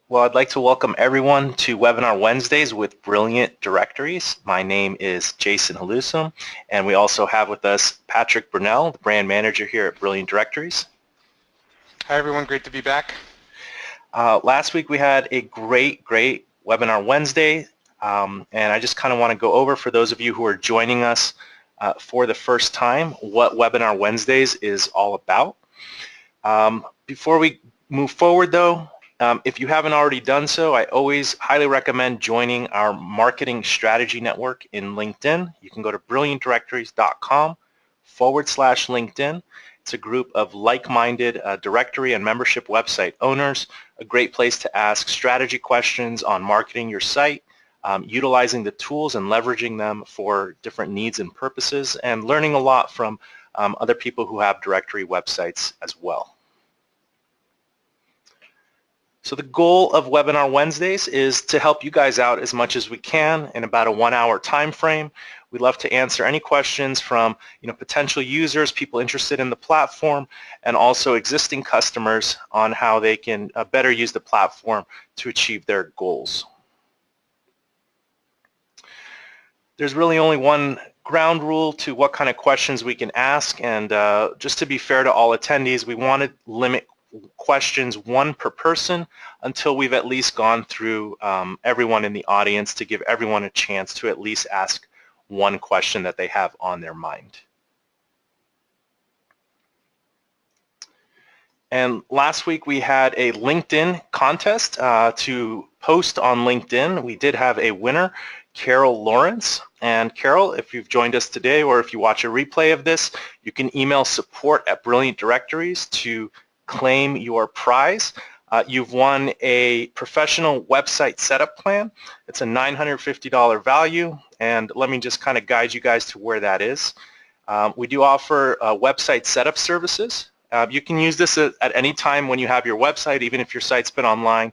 Well, I'd like to welcome everyone to Webinar Wednesdays with Brilliant Directories. My name is Jason Haloossim, and we also have with us Patrick Brunelle, the brand manager here at Brilliant Directories. Hi everyone, great to be back. Last week we had a great Webinar Wednesday, and I just kind of want to go over, for those of you who are joining us for the first time, what Webinar Wednesdays is all about. Before we move forward though, if you haven't already done so, I always highly recommend joining our Marketing Strategy Network in LinkedIn. You can go to brilliantdirectories.com/LinkedIn. It's a group of like-minded directory and membership website owners, a great place to ask strategy questions on marketing your site, utilizing the tools and leveraging them for different needs and purposes, and learning a lot from other people who have directory websites as well. So the goal of Webinar Wednesdays is to help you guys out as much as we can in about a 1-hour time frame. We'd love to answer any questions from potential users, people interested in the platform, and also existing customers on how they can better use the platform to achieve their goals. There's really only one ground rule to what kind of questions we can ask, and just to be fair to all attendees, we want to limit questions one per person until we've at least gone through everyone in the audience to give everyone a chance to at least ask one question that they have on their mind. And last week we had a LinkedIn contest to post on LinkedIn. We did have a winner, Carol Lawrence. And Carol, if you've joined us today or if you watch a replay of this, you can email support@Brilliant Directories to claim your prize. You've won a professional website setup plan. It's a $950 value, and let me just kind of guide you guys to where that is. We do offer website setup services. You can use this at any time when you have your website, even if your site's been online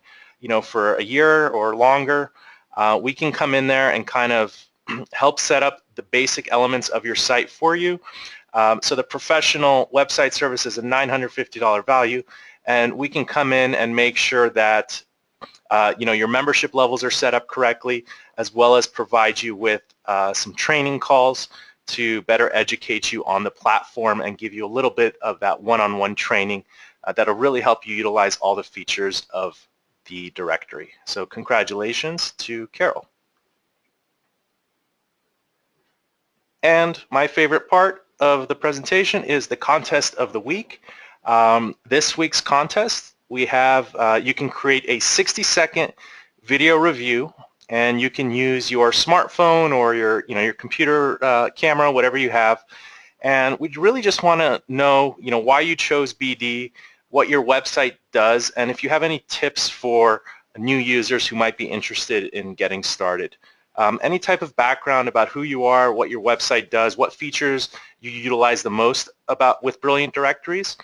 for a year or longer. We can come in there and kind of help set up the basic elements of your site for you. So the professional website service is a $950 value, and we can come in and make sure that your membership levels are set up correctly, as well as provide you with some training calls to better educate you on the platform and give you a little bit of that one-on-one training that'll really help you utilize all the features of the directory. So congratulations to Carol. And my favorite part of the presentation is the contest of the week. This week's contest, we have, you can create a 60-second video review, and you can use your smartphone or your computer camera, whatever you have. And we really just want to know why you chose BD, what your website does, and if you have any tips for new users who might be interested in getting started. Any type of background about who you are, what your website does, what features you utilize the most with Brilliant Directories.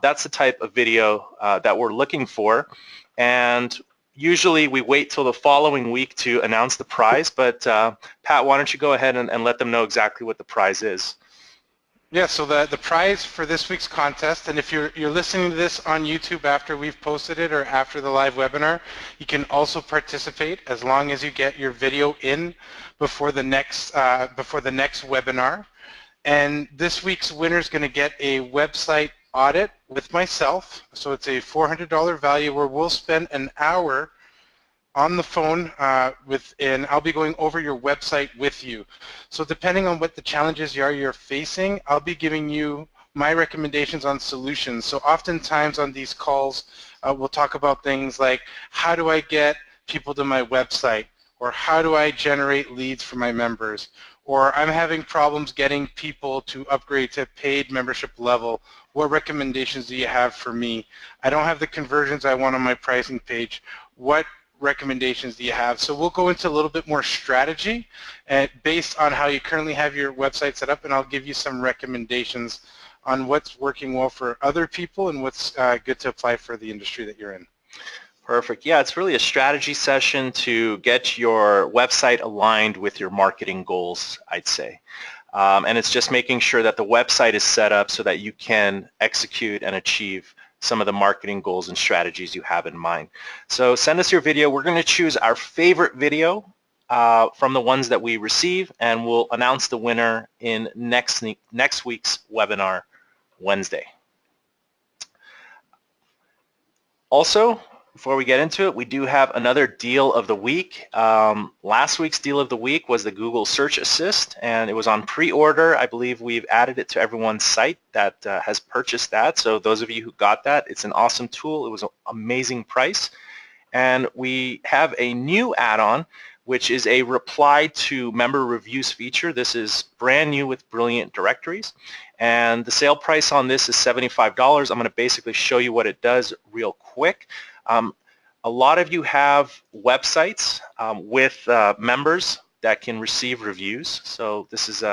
That's the type of video that we're looking for. And usually we wait till the following week to announce the prize, but Pat, why don't you go ahead and let them know exactly what the prize is. Yeah, so the prize for this week's contest, and if you're listening to this on YouTube after we've posted it or after the live webinar, you can also participate as long as you get your video in before the next webinar. And this week's winner is going to get a website audit with myself. So it's a $400 value where we'll spend an hour on the phone and I'll be going over your website with you. So depending on what the challenges you're facing, I'll be giving you my recommendations on solutions. So oftentimes on these calls, we'll talk about things like, how do I get people to my website? Or how do I generate leads for my members? Or I'm having problems getting people to upgrade to paid membership level. What recommendations do you have for me? I don't have the conversions I want on my pricing page. What recommendations do you have? So we'll go into a little bit more strategy based on how you currently have your website set up, and I'll give you some recommendations on what's working well for other people and what's good to apply for the industry that you're in. Perfect. Yeah, it's really a strategy session to get your website aligned with your marketing goals, I'd say. And it's just making sure that the website is set up so that you can execute and achieve some of the marketing goals and strategies you have in mind. So send us your video. We're going to choose our favorite video from the ones that we receive, and we'll announce the winner in next week's webinar, Wednesday. Also, before we get into it, we do have another deal of the week. Last week's deal of the week was the Google Search Assist, and it was on pre-order. I believe we've added it to everyone's site that has purchased that. So those of you who got that, it's an awesome tool. It was an amazing price. And we have a new add-on, which is a reply to member reviews feature. This is brand new with Brilliant Directories. And the sale price on this is $75. I'm going to basically show you what it does real quick. A lot of you have websites with members that can receive reviews. So this is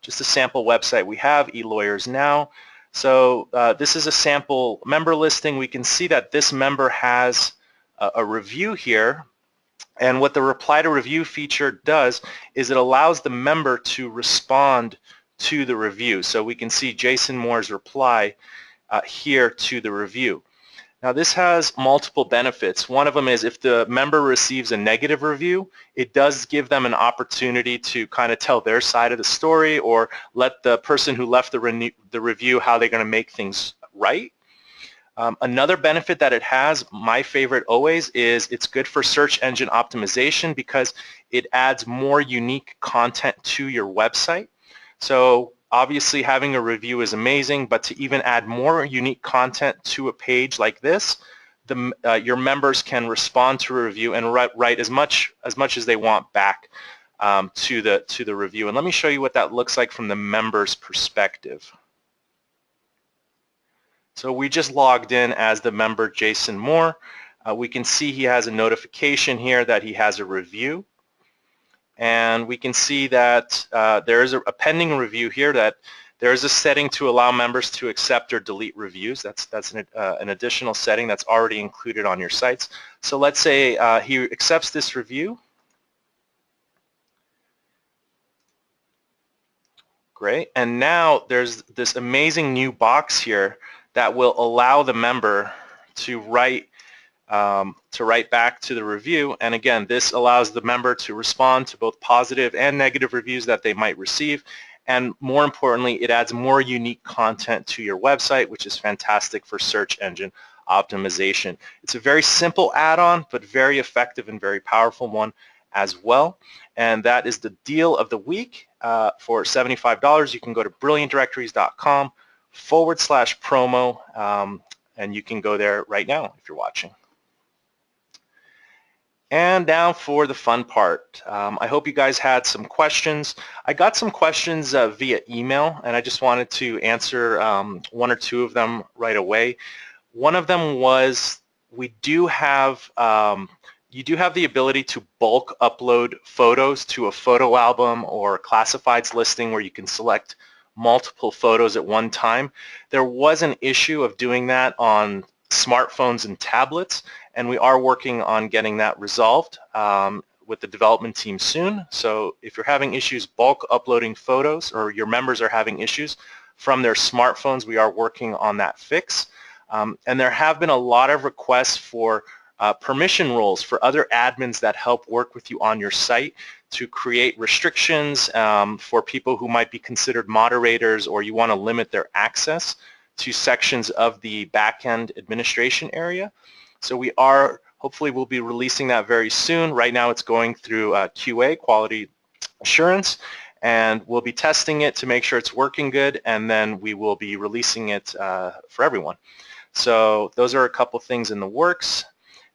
just a sample website we have, eLawyers Now. So this is a sample member listing. We can see that this member has a review here. And what the reply to review feature does is it allows the member to respond to the review. So we can see Jason Moore's reply here to the review. Now this has multiple benefits. One of them is if the member receives a negative review, it does give them an opportunity to kind of tell their side of the story or let the person who left the review how they're going to make things right. Another benefit that it has, my favorite always, is it's good for search engine optimization because it adds more unique content to your website. So obviously having a review is amazing, but to even add more unique content to a page like this, your members can respond to a review and write as much as they want back to the review. And let me show you what that looks like from the member's perspective. So we just logged in as the member Jason Moore. We can see he has a notification here that he has a review. And we can see that there is a pending review here, that there is a setting to allow members to accept or delete reviews. That's an additional setting that's already included on your sites. So let's say he accepts this review. Great. And now there's this amazing new box here that will allow the member to write back to the review. And again, this allows the member to respond to both positive and negative reviews that they might receive. And more importantly, it adds more unique content to your website, which is fantastic for search engine optimization. It's a very simple add-on, but very effective and very powerful one as well. And that is the deal of the week for $75. You can go to brilliantdirectories.com/promo, and you can go there right now if you're watching. And now for the fun part. I hope you guys had some questions. I got some questions via email, and I just wanted to answer one or two of them right away. One of them was, you do have the ability to bulk upload photos to a photo album or classifieds listing where you can select multiple photos at one time. There was an issue of doing that on smartphones and tablets, and we are working on getting that resolved with the development team soon. So if you're having issues bulk uploading photos, or your members are having issues from their smartphones, we are working on that fix. And there have been a lot of requests for permission roles for other admins that help work with you on your site to create restrictions for people who might be considered moderators, or you want to limit their access to sections of the back-end administration area. So we are, hopefully we'll be releasing that very soon. Right now it's going through QA, quality assurance, and we'll be testing it to make sure it's working good, and then we will be releasing it for everyone. So those are a couple things in the works.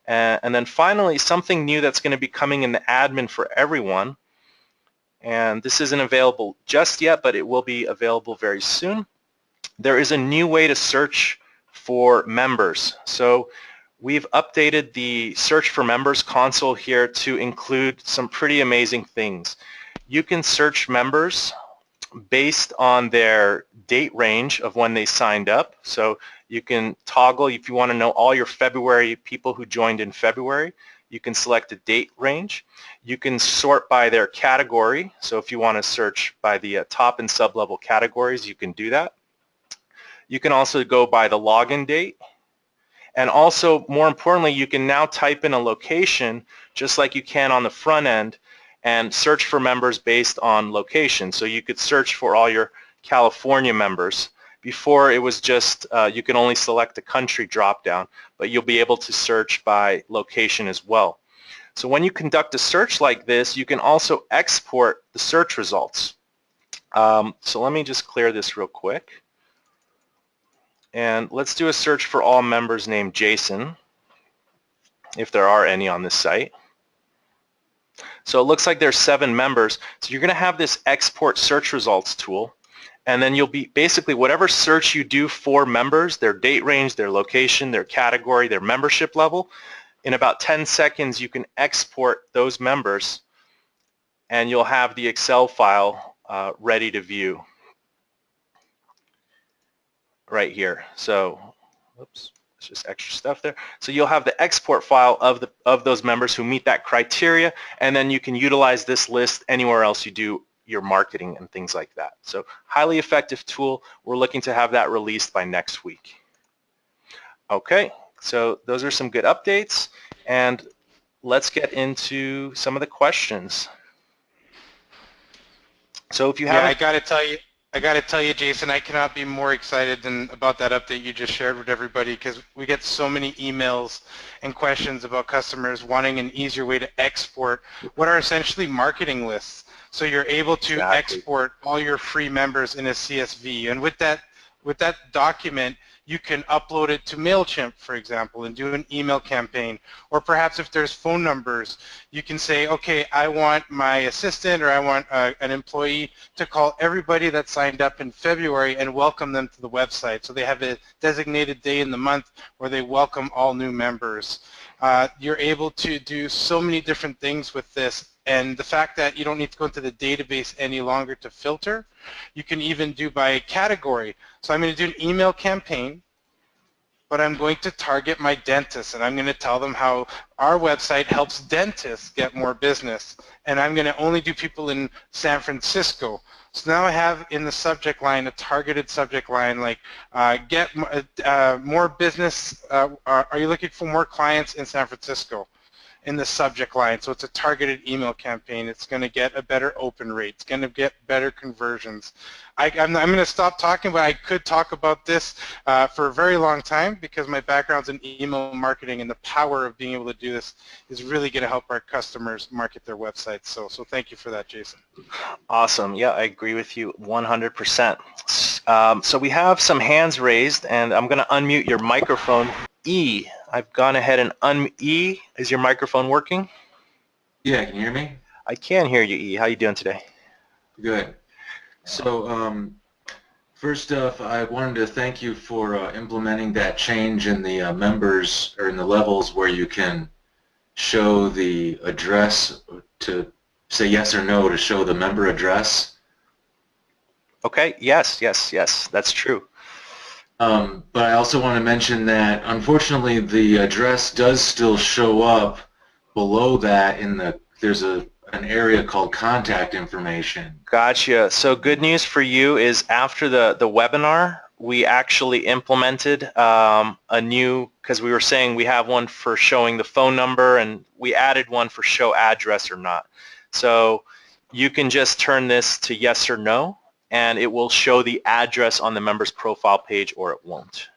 And then finally, something new that's going to be coming in the admin for everyone, and this isn't available just yet, but it will be available very soon. There is a new way to search for members. So we've updated the search for members console here to include some pretty amazing things. You can search members based on their date range of when they signed up. So you can toggle, if you want to know all your February people who joined in February, you can select a date range. You can sort by their category. So if you want to search by the top and sub-level categories, you can do that. You can also go by the login date, And also, more importantly, you can now type in a location just like you can on the front end and search for members based on location. So you could search for all your California members. Before it was just you can only select a country drop-down, but you'll be able to search by location as well. So when you conduct a search like this, you can also export the search results. So let me just clear this real quick. And let's do a search for all members named Jason, if there are any on this site. So it looks like there's 7 members. So you're going to have this export search results tool, and then you'll be basically whatever search you do for members, their date range, their location, their category, their membership level, in about 10 seconds you can export those members and you'll have the Excel file ready to view right here. So, oops, it's just extra stuff there. So you'll have the export file of those members who meet that criteria, and then you can utilize this list anywhere else you do your marketing and things like that. So highly effective tool. We're looking to have that released by next week. Okay, so those are some good updates, and let's get into some of the questions. So if you Yeah, haven't... I gotta tell you, Jason, I cannot be more excited than about that update you just shared with everybody, because we get so many emails and questions about customers wanting an easier way to export what are essentially marketing lists. So you're able to export all your free members in a CSV, and with that document, you can upload it to MailChimp, for example, and do an email campaign. Or perhaps if there's phone numbers, you can say, okay, I want my assistant or I want an employee to call everybody that signed up in February and welcome them to the website. So they have a designated day in the month where they welcome all new members. You're able to do so many different things with this, and the fact that you don't need to go into the database any longer to filter, you can even do by category. So I'm going to do an email campaign, but I'm going to target my dentists, and I'm going to tell them how our website helps dentists get more business, and I'm going to only do people in San Francisco. So now I have in the subject line a targeted subject line like get more business, are you looking for more clients in San Francisco? In the subject line. So it's a targeted email campaign. It's going to get a better open rate. It's going to get better conversions. I'm going to stop talking, but I could talk about this for a very long time, because my background's in email marketing, and the power of being able to do this is really going to help our customers market their websites. So thank you for that, Jason. Awesome. Yeah, I agree with you 100%. So we have some hands raised, and I'm going to unmute your microphone. E, I've gone ahead and E, is your microphone working? Yeah, can you hear me? I can hear you, E. How you doing today? Good. So first off, I wanted to thank you for implementing that change in the members, or in the levels where you can show the address to say yes or no to show the member address. Okay, yes, that's true. But I also want to mention that unfortunately the address does still show up below that in the, there's an area called contact information. Gotcha. So good news for you is after the webinar, we actually implemented a new, because we were saying we have one for showing the phone number, and we added one for show address or not. So you can just turn this to yes or no, and it will show the address on the member's profile page, or it won't.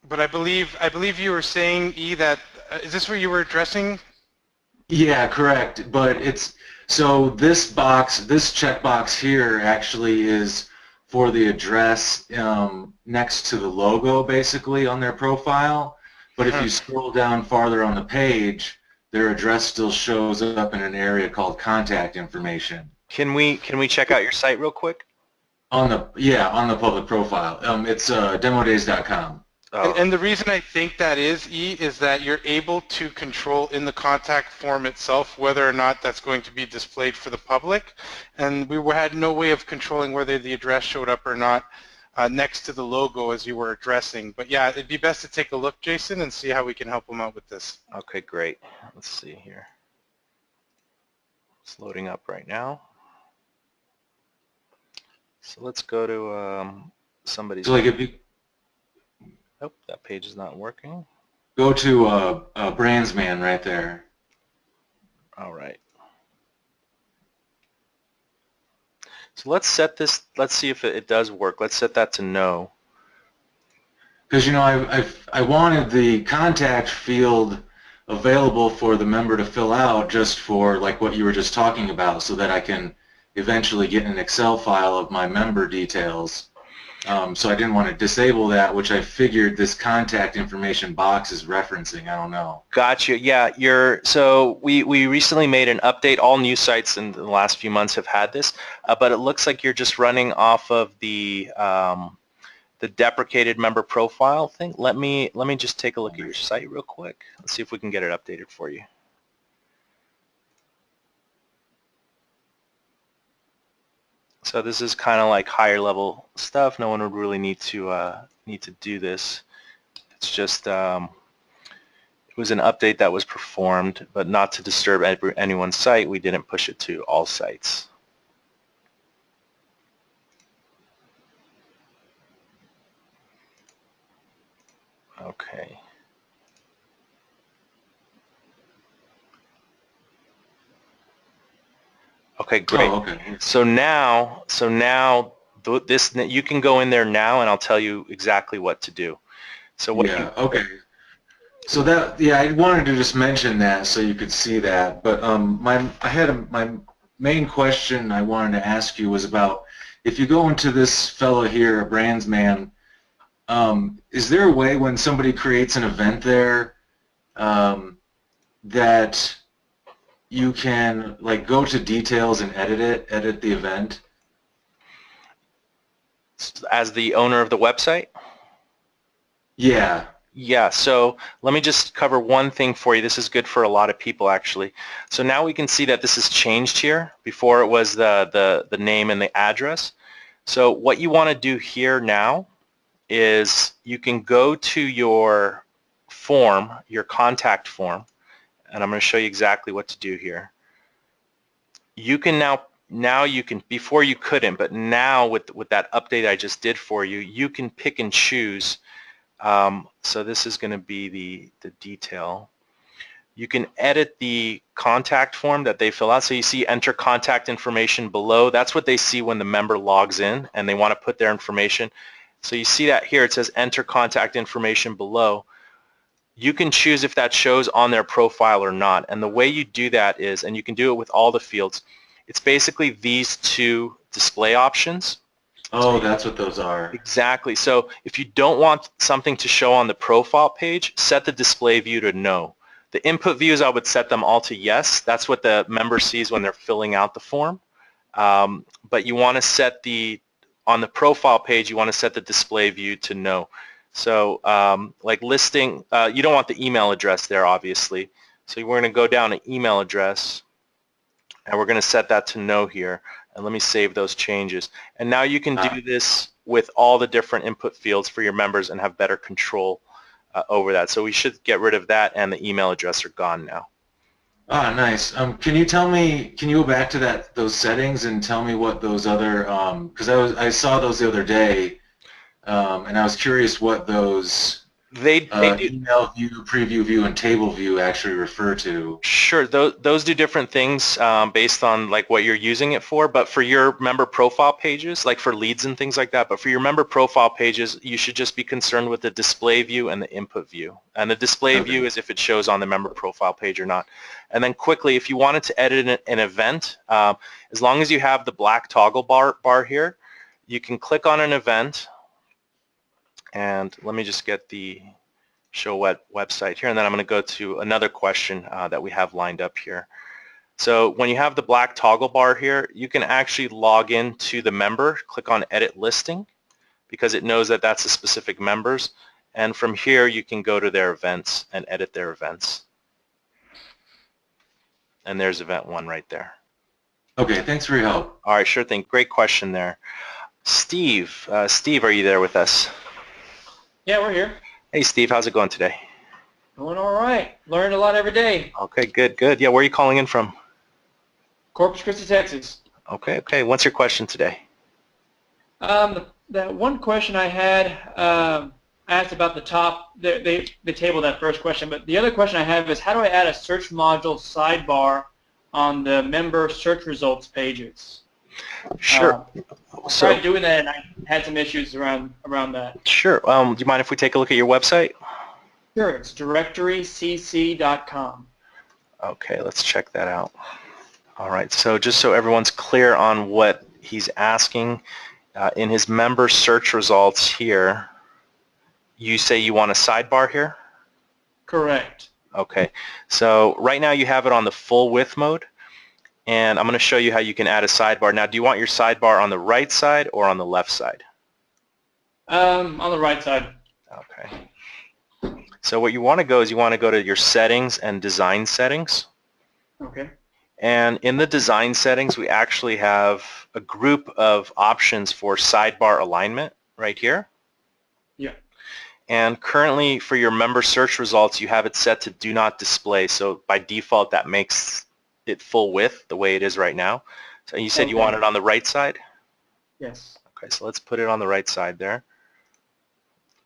But I believe you were saying, E, that is this where you were addressing? Yeah, correct. But it's, so this box, this checkbox here actually is for the address next to the logo, basically, on their profile. But if you scroll down farther on the page, their address still shows up in an area called contact information. Can we check out your site real quick? On the, yeah, on the public profile. It's demodays.com. Oh. And the reason I think that is, E, is that you're able to control in the contact form itself whether or not that's going to be displayed for the public, and we had no way of controlling whether the address showed up or not next to the logo as you were addressing. But yeah, it'd be best to take a look, Jason, and see how we can help them out with this. Okay, great. Let's see here. It's loading up right now. So let's go to somebody's... So like if you... Oh, that page is not working. Go to Brandsman right there. All right. So let's set this, let's see if it does work. Let's set that to no. Because, you know, I wanted the contact field available for the member to fill out just for like what you were just talking about, so that I can eventually get an Excel file of my member details. So I didn't want to disable that, which I figured this contact information box is referencing. I don't know. Gotcha. Yeah, so we recently made an update. All news sites in the last few months have had this, but it looks like you're just running off of the deprecated member profile thing. Let me just take a look at your site real quick. Let's see if we can get it updated for you. So this is kind of like higher level stuff. No one would really need to do this. It's just it was an update that was performed, but not to disturb anyone's site. We didn't push it to all sites. Okay. Okay, great. Oh, okay. So now this, you can go in there now, and I'll tell you exactly what to do. So what Yeah. Okay. So that, yeah, I wanted to just mention that so you could see that. But my main question I wanted to ask you was about, if you go into this fellow here, Brandsman, is there a way when somebody creates an event there that you can like go to details and edit the event? as the owner of the website? Yeah. Yeah, so let me just cover one thing for you. This is good for a lot of people, actually. So now we can see that this has changed here. Before it was the name and the address. So what you want to do here now is you can go to your form, your contact form, and I'm going to show you exactly what to do here. You can now you can, before you couldn't, but now with that update I just did for you, you can pick and choose. So this is going to be the detail. You can edit the contact form that they fill out. So you see enter contact information below. That's what they see when the member logs in and they want to put their information. So you see that here, it says enter contact information below. You can choose if that shows on their profile or not. And the way you do that is, and you can do it with all the fields, it's basically these two display options. Oh, that's what those are. Exactly. So if you don't want something to show on the profile page, set the display view to no. The input views, I would set them all to yes. That's what the member sees when they're filling out the form. But you want to set on the profile page, you want to set the display view to no. So like listing, you don't want the email address there, obviously. So we're going to go down to email address, and we're going to set that to no here. And let me save those changes. And now you can do this with all the different input fields for your members and have better control over that. So we should get rid of that, and the email address are gone now. Ah, nice. Can you go back to those settings and tell me what those other, because I saw those the other day, and I was curious what those They do. Email view, preview view, and table view actually refer to. Sure, those do different things based on like what you're using it for, but for your member profile pages, like for leads and things like that, but for your member profile pages, you should just be concerned with the display view and the input view. And the display view is if it shows on the member profile page or not. And then quickly, if you wanted to edit an event, as long as you have the black toggle bar here, you can click on an event, and let me just get the show website here, and then I'm going to go to another question that we have lined up here. So when you have the black toggle bar here, you can actually log in to the member, click on edit listing, because it knows that that's a specific members, and from here you can go to their events and edit their events. And there's event 1 right there. Okay, thanks for your help. All right, sure thing. Great question there. Steve, Steve, are you there with us? Yeah, we're here. Hey Steve, how's it going today? Going all right. Learned a lot every day. Okay, good. Yeah, where are you calling in from? Corpus Christi, Texas. Okay. What's your question today? That one question I had, asked about the top. They tabled that first question, but the other question I have is how do I add a search module sidebar on the member search results pages? Sure. I tried doing that and I had some issues around that. Sure. Do you mind if we take a look at your website? Sure, it's directorycc.com. Okay, let's check that out. All right, so just so everyone's clear on what he's asking, in his member search results here, you say you want a sidebar here? Correct. Okay, so right now you have it on the full width mode, and I'm going to show you how you can add a sidebar. Now, do you want your sidebar on the right side or on the left side? On the right side. Okay. So what you want to go is you want to go to your settings and design settings. Okay. And in the design settings, we actually have a group of options for sidebar alignment right here. Yeah. And currently for your member search results, you have it set to do not display. So by default, that makes it full width the way it is right now. So you said you want it on the right side? Yes. Okay, so let's put it on the right side there.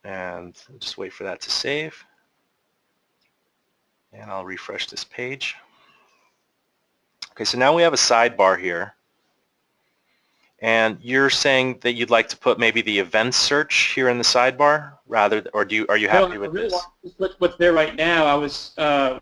And just wait for that to save. And I'll refresh this page. Okay, so now we have a sidebar here. And you're saying that you'd like to put maybe the events search here in the sidebar, rather, or are you happy with this? What's there right now? I was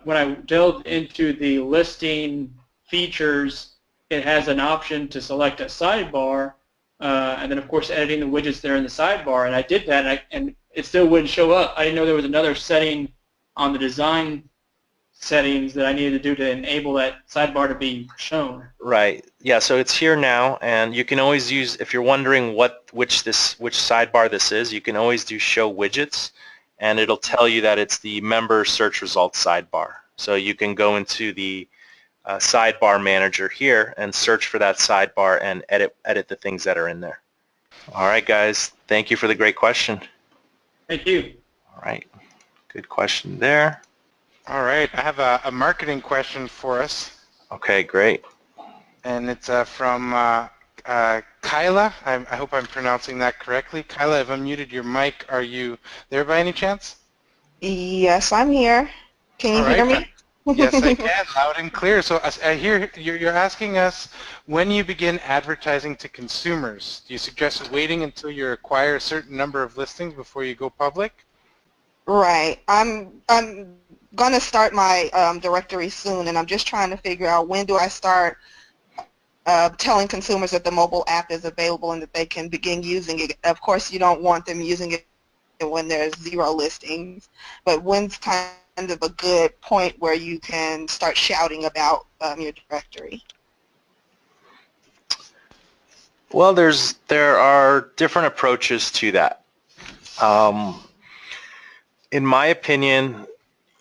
when I delved into the listing features, it has an option to select a sidebar, and then of course editing the widgets there in the sidebar. And I did that, and it still wouldn't show up. I didn't know there was another setting on the design settings that I needed to do to enable that sidebar to be shown. Right. Yeah, so it's here now, and you can always use, if you're wondering which sidebar this is, you can always do show widgets, and it'll tell you that it's the member search results sidebar. So you can go into the sidebar manager here and search for that sidebar and edit the things that are in there. All right, guys. Thank you for the great question. Thank you. All right. Good question there. All right, I have a marketing question for us. Okay, great. And it's from Kyla. I hope I'm pronouncing that correctly. Kyla, I've unmuted your mic. Are you there by any chance? Yes, I'm here. Can you hear me? Yes, I can, loud and clear. So I hear you're asking us when you begin advertising to consumers. Do you suggest waiting until you acquire a certain number of listings before you go public? Right. I'm going to start my directory soon, and I'm just trying to figure out when do I start telling consumers that the mobile app is available and that they can begin using it. Of course, you don't want them using it when there's 0 listings, but when's kind of a good point where you can start shouting about your directory? Well, there are different approaches to that. In my opinion,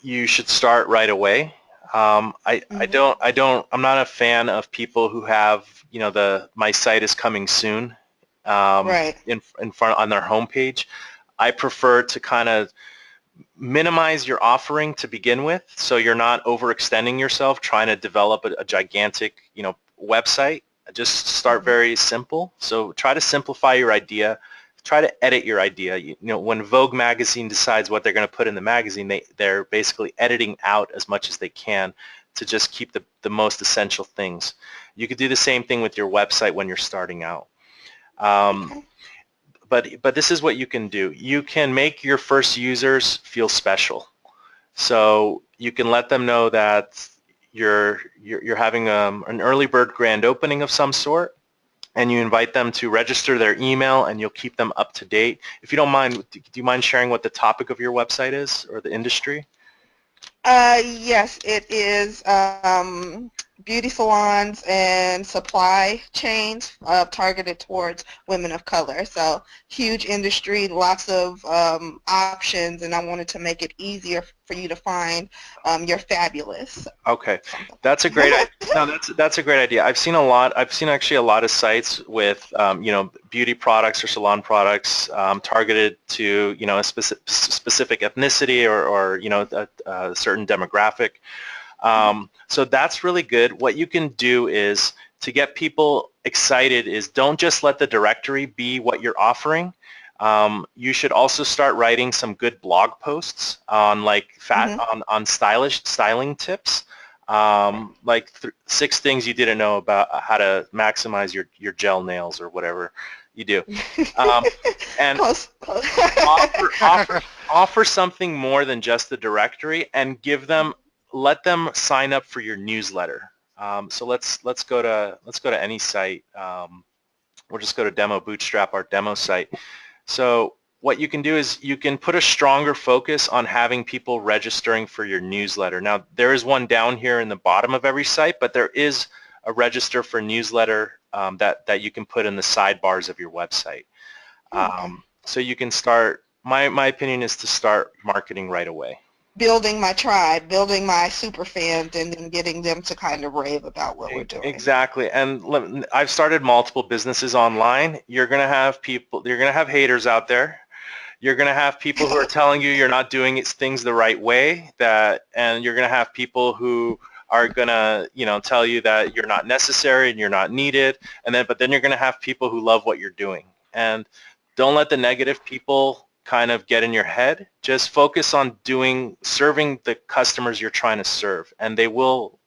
you should start right away. I'm not a fan of people who have, my site is coming soon Right. in front on their homepage. I prefer to kind of minimize your offering to begin with, so you're not overextending yourself trying to develop a gigantic, website. Just start very simple. So try to simplify your idea. Try to edit your idea. When Vogue magazine decides what they're going to put in the magazine, they're basically editing out as much as they can to just keep the most essential things. You could do the same thing with your website when you're starting out. But this is what you can do. You can make your first users feel special. So you can let them know that you're having an early bird grand opening of some sort, and you invite them to register their email, and you'll keep them up to date. If you don't mind, do you mind sharing what the topic of your website is, or the industry? Yes, it is beauty salons and supply chains targeted towards women of color. So huge industry, lots of options, and I wanted to make it easier for you to find your fabulous. Okay, that's a great idea. No, that's a great idea. I've seen actually a lot of sites with beauty products or salon products targeted to a specific ethnicity or a certain demographic. So that's really good. What you can do is, to get people excited, is don't just let the directory be what you're offering. You should also start writing some good blog posts on like Mm-hmm. on styling tips, like 6 things you didn't know about how to maximize your gel nails or whatever you do, and Close. offer something more than just the directory, and let them sign up for your newsletter. So let's go to any site. We'll just go to Demo Bootstrap, our demo site. So what you can do is you can put a stronger focus on having people registering for your newsletter. Now, there is one down here in the bottom of every site, but there is a register for newsletter that you can put in the sidebars of your website. Okay. So you can start, my opinion is to start marketing right away. Building my tribe, building my super fans, and then getting them to kind of rave about what we're doing. Exactly, and I've started multiple businesses online. You're gonna have haters out there. You're gonna have people who are telling you you're not doing things the right way, and you're gonna have people who are gonna, tell you that you're not necessary and you're not needed, but then you're gonna have people who love what you're doing. And don't let the negative people kind of get in your head. Just focus on serving the customers you're trying to serve, and they will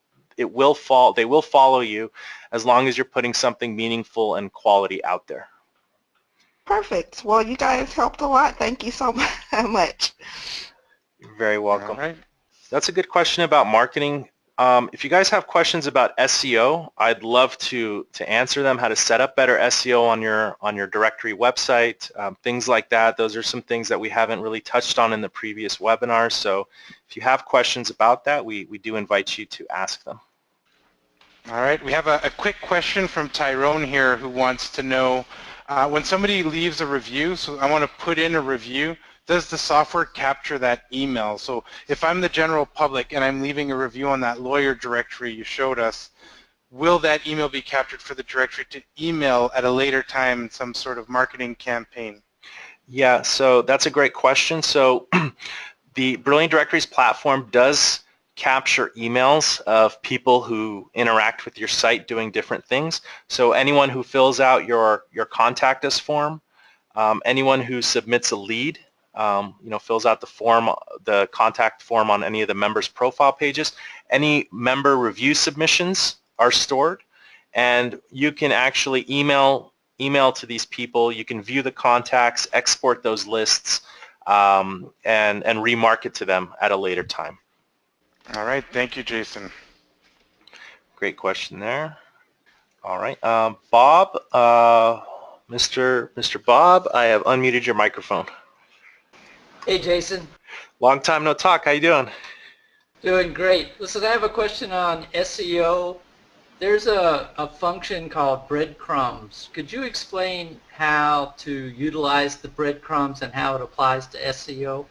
follow you as long as you're putting something meaningful and quality out there. Perfect. Well, you guys helped a lot. Thank you so much. You're very welcome. All right. That's a good question about marketing. If you guys have questions about SEO, I'd love to answer them, how to set up better SEO on your directory website, things like that. Those are some things that we haven't really touched on in the previous webinars. So if you have questions about that, we do invite you to ask them. All right. We have a quick question from Tyrone here who wants to know, when somebody leaves a review, so I want to put in a review, does the software capture that email? So if I'm the general public and I'm leaving a review on that lawyer directory you showed us, will that email be captured for the directory to email at a later time in some sort of marketing campaign? Yeah, so that's a great question. So the Brilliant Directories platform does capture emails of people who interact with your site doing different things. So anyone who fills out your contact us form, anyone who submits a lead, fills out the contact form on any of the members' profile pages, any member review submissions are stored, and you can actually email to these people. You can view the contacts, export those lists, and remarket to them at a later time. All right. Thank you, Jason. Great question there. All right. Bob, Mr. Bob, I have unmuted your microphone. Hey, Jason. Long time no talk. How you doing? Doing great. Listen, I have a question on SEO. There's a function called Breadcrumbs. Could you explain how to utilize the breadcrumbs and how it applies to SEO?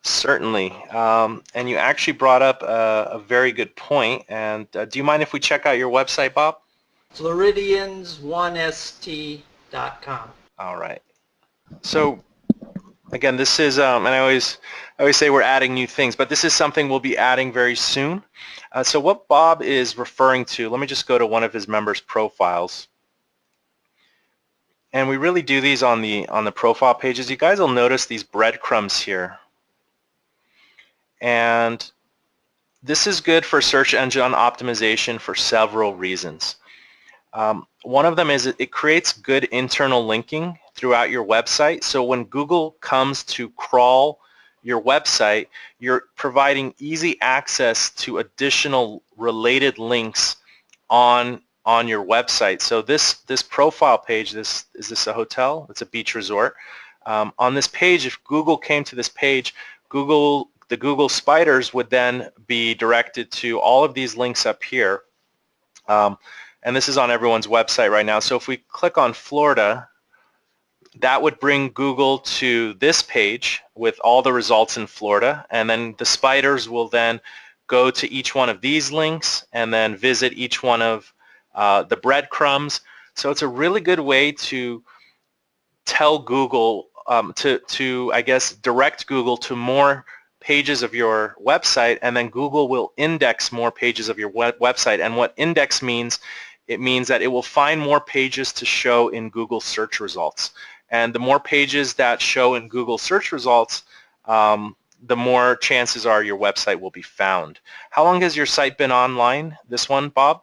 Certainly. And you actually brought up a very good point. And do you mind if we check out your website, Bob? Floridians1st.com. All right. So again, this is, and I always say we're adding new things, but this is something we'll be adding very soon. So what Bob is referring to, let me just go to one of his members' profiles. And we really do these on the profile pages. You guys will notice these breadcrumbs here. And this is good for search engine optimization for several reasons. One of them is it creates good internal linking throughout your website. So when Google comes to crawl your website, you're providing easy access to additional related links on your website. So this profile page, is this a hotel? It's a beach resort. On this page, if Google came to this page, the Google spiders would then be directed to all of these links up here. And this is on everyone's website right now. So if we click on Florida, that would bring Google to this page with all the results in Florida. And then the spiders will then go to each one of these links and then visit each one of the breadcrumbs. So it's a really good way to tell Google, to I guess, direct Google to more pages of your website, and then Google will index more pages of your website. And what index means, it means that it will find more pages to show in Google search results. and the more pages that show in Google search results, the more chances are your website will be found. How long has your site been online, this one, Bob?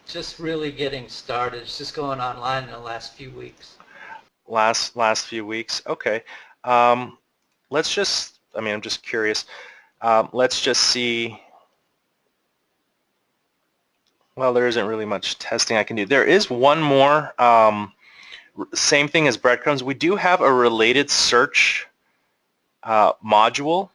Just really getting started. It's just going online in the last few weeks. Last few weeks. Okay. Let's just, I'm just curious. Let's just see. Well, there isn't really much testing I can do. There is one more, same thing as Breadcrumbs. We do have a related search module,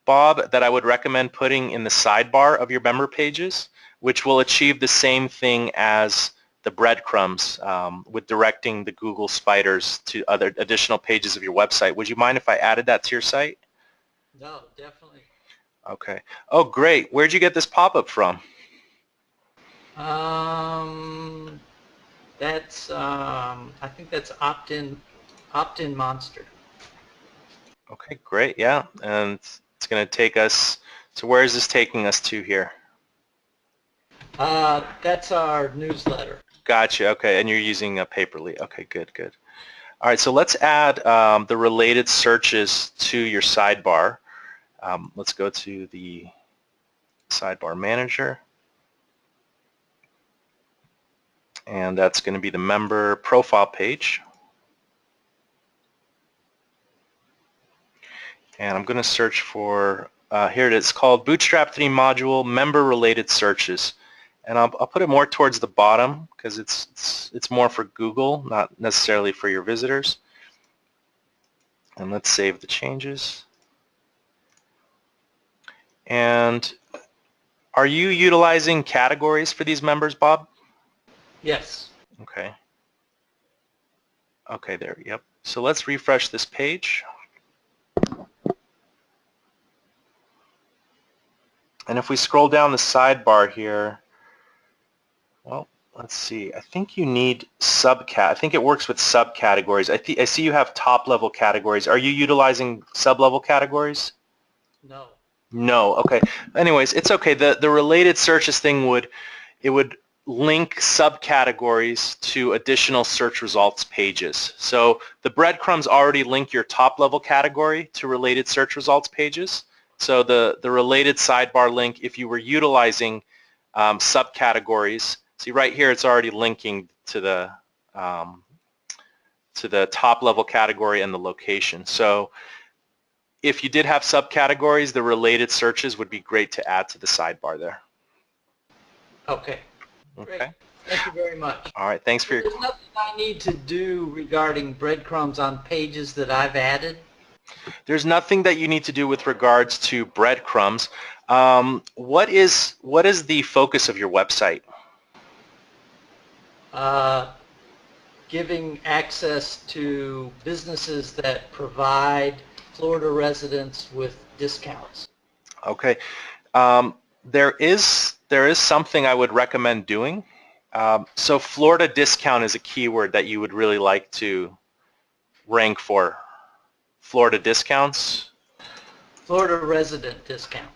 Bob, that I would recommend putting in the sidebar of your member pages, which will achieve the same thing as the Breadcrumbs with directing the Google spiders to other additional pages of your website. Would you mind if I added that to your site? No, definitely. Okay. Oh, great. Where'd you get this pop-up from? That's I think that's opt-in monster. Okay, great. Yeah, and it's going to take us. So where is this taking us to here? That's our newsletter. Gotcha. Okay, and you're using a Paperly. Okay, good. All right, so let's add the related searches to your sidebar. Let's go to the sidebar manager. And that's going to be the member profile page. And I'm going to search for, here it is, called Bootstrap 3 Module Member Related Searches. And I'll put it more towards the bottom because it's more for Google, not necessarily for your visitors. And let's save the changes. And are you utilizing categories for these members, Bob? Yes. Okay. Okay, there, yep. So let's refresh this page. And if we scroll down the sidebar here, well, let's see. I think you need I think it works with subcategories. I see you have top-level categories. Are you utilizing sub-level categories? No. No. Okay. Anyways, it's okay. The related searches thing would link subcategories to additional search results pages. So the Breadcrumbs already link your top-level category to related search results pages. So the related sidebar link, if you were utilizing subcategories, see right here it's already linking to the top-level category and the location. So if you did have subcategories, the related searches would be great to add to the sidebar there. Okay. Okay. Great. Thank you very much. All right. Thanks for your. There's nothing I need to do regarding Breadcrumbs on pages that I've added? There's nothing that you need to do with regards to Breadcrumbs. What is the focus of your website? Giving access to businesses that provide Florida residents with discounts. Okay. There is something I would recommend doing. So Florida discount is a keyword that you would really like to rank for. Florida discounts? Florida resident discount.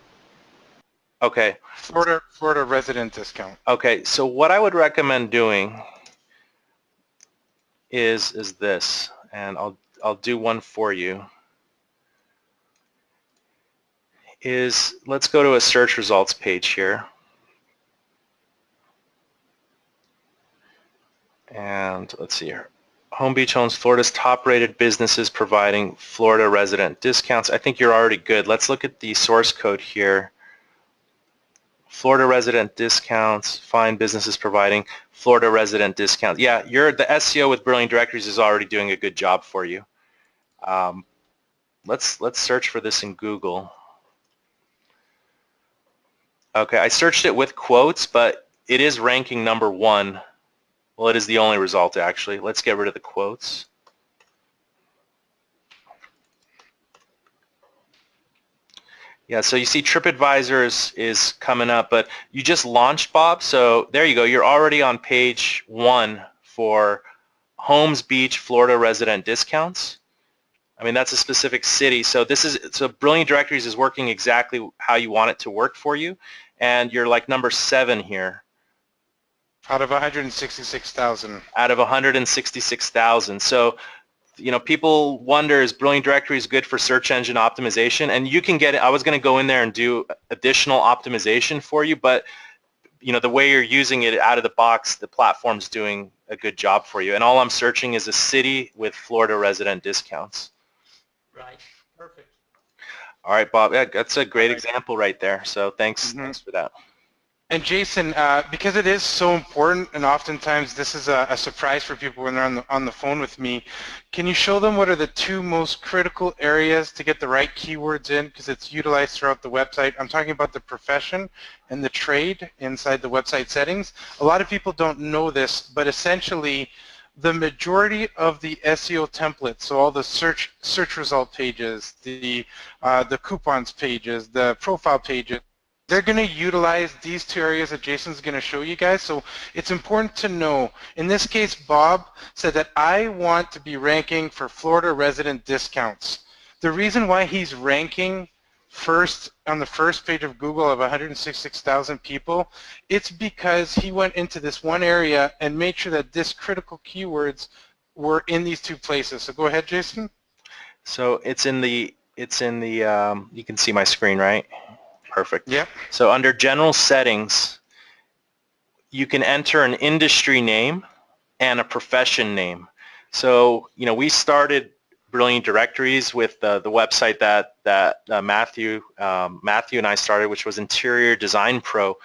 Okay. Florida resident discount. Okay, so what I would recommend doing is this, and I'll do one for you. Let's go to a search results page here. And let's see here. Home Beach owns Florida's top-rated businesses providing Florida resident discounts. I think you're already good. Let's look at the source code here. Florida resident discounts, find businesses providing Florida resident discounts. Yeah, the SEO with Brilliant Directories is already doing a good job for you. Let's search for this in Google. Okay, I searched it with quotes, but it is ranking #1. Well, it is the only result, actually. Let's get rid of the quotes. Yeah, so you see TripAdvisor is coming up, but you just launched, Bob, so there you go. You're already on page 1 for Holmes Beach, Florida resident discounts. I mean, that's a specific city, so Brilliant Directories is working exactly how you want it to work for you, and you're like #7 here Out of 166,000. Out of 166,000. So, you know, people wonder, is Brilliant Directories good for search engine optimization? And you can get it. I was going to go in there and do additional optimization for you, but you know, the way you're using it out of the box, the platform's doing a good job for you. And all I'm searching is a city with Florida resident discounts. Right. Perfect. All right, Bob. Yeah, that's a great example right there. So thanks for that. And Jason, because it is so important, and oftentimes this is a surprise for people when they're on the phone with me, can you show them what are the two most critical areas to get the right keywords in, because it's utilized throughout the website? I'm talking about the profession and the trade inside the website settings. A lot of people don't know this, but essentially the majority of the SEO templates, so all the search result pages, the coupons pages, the profile pages, they're going to utilize these two areas that Jason's going to show you guys. So it's important to know. In this case, Bob said that I want to be ranking for Florida resident discounts. The reason why he's ranking first on the first page of Google of 166,000 people, it's because he went into this one area and made sure that this critical keywords were in these two places. So go ahead, Jason. So it's in the you can see my screen, right? Perfect. Yep. So under general settings, you can enter an industry name and a profession name. So, you know, we started Brilliant Directories with the website that Matthew and I started, which was Interior Design Pro,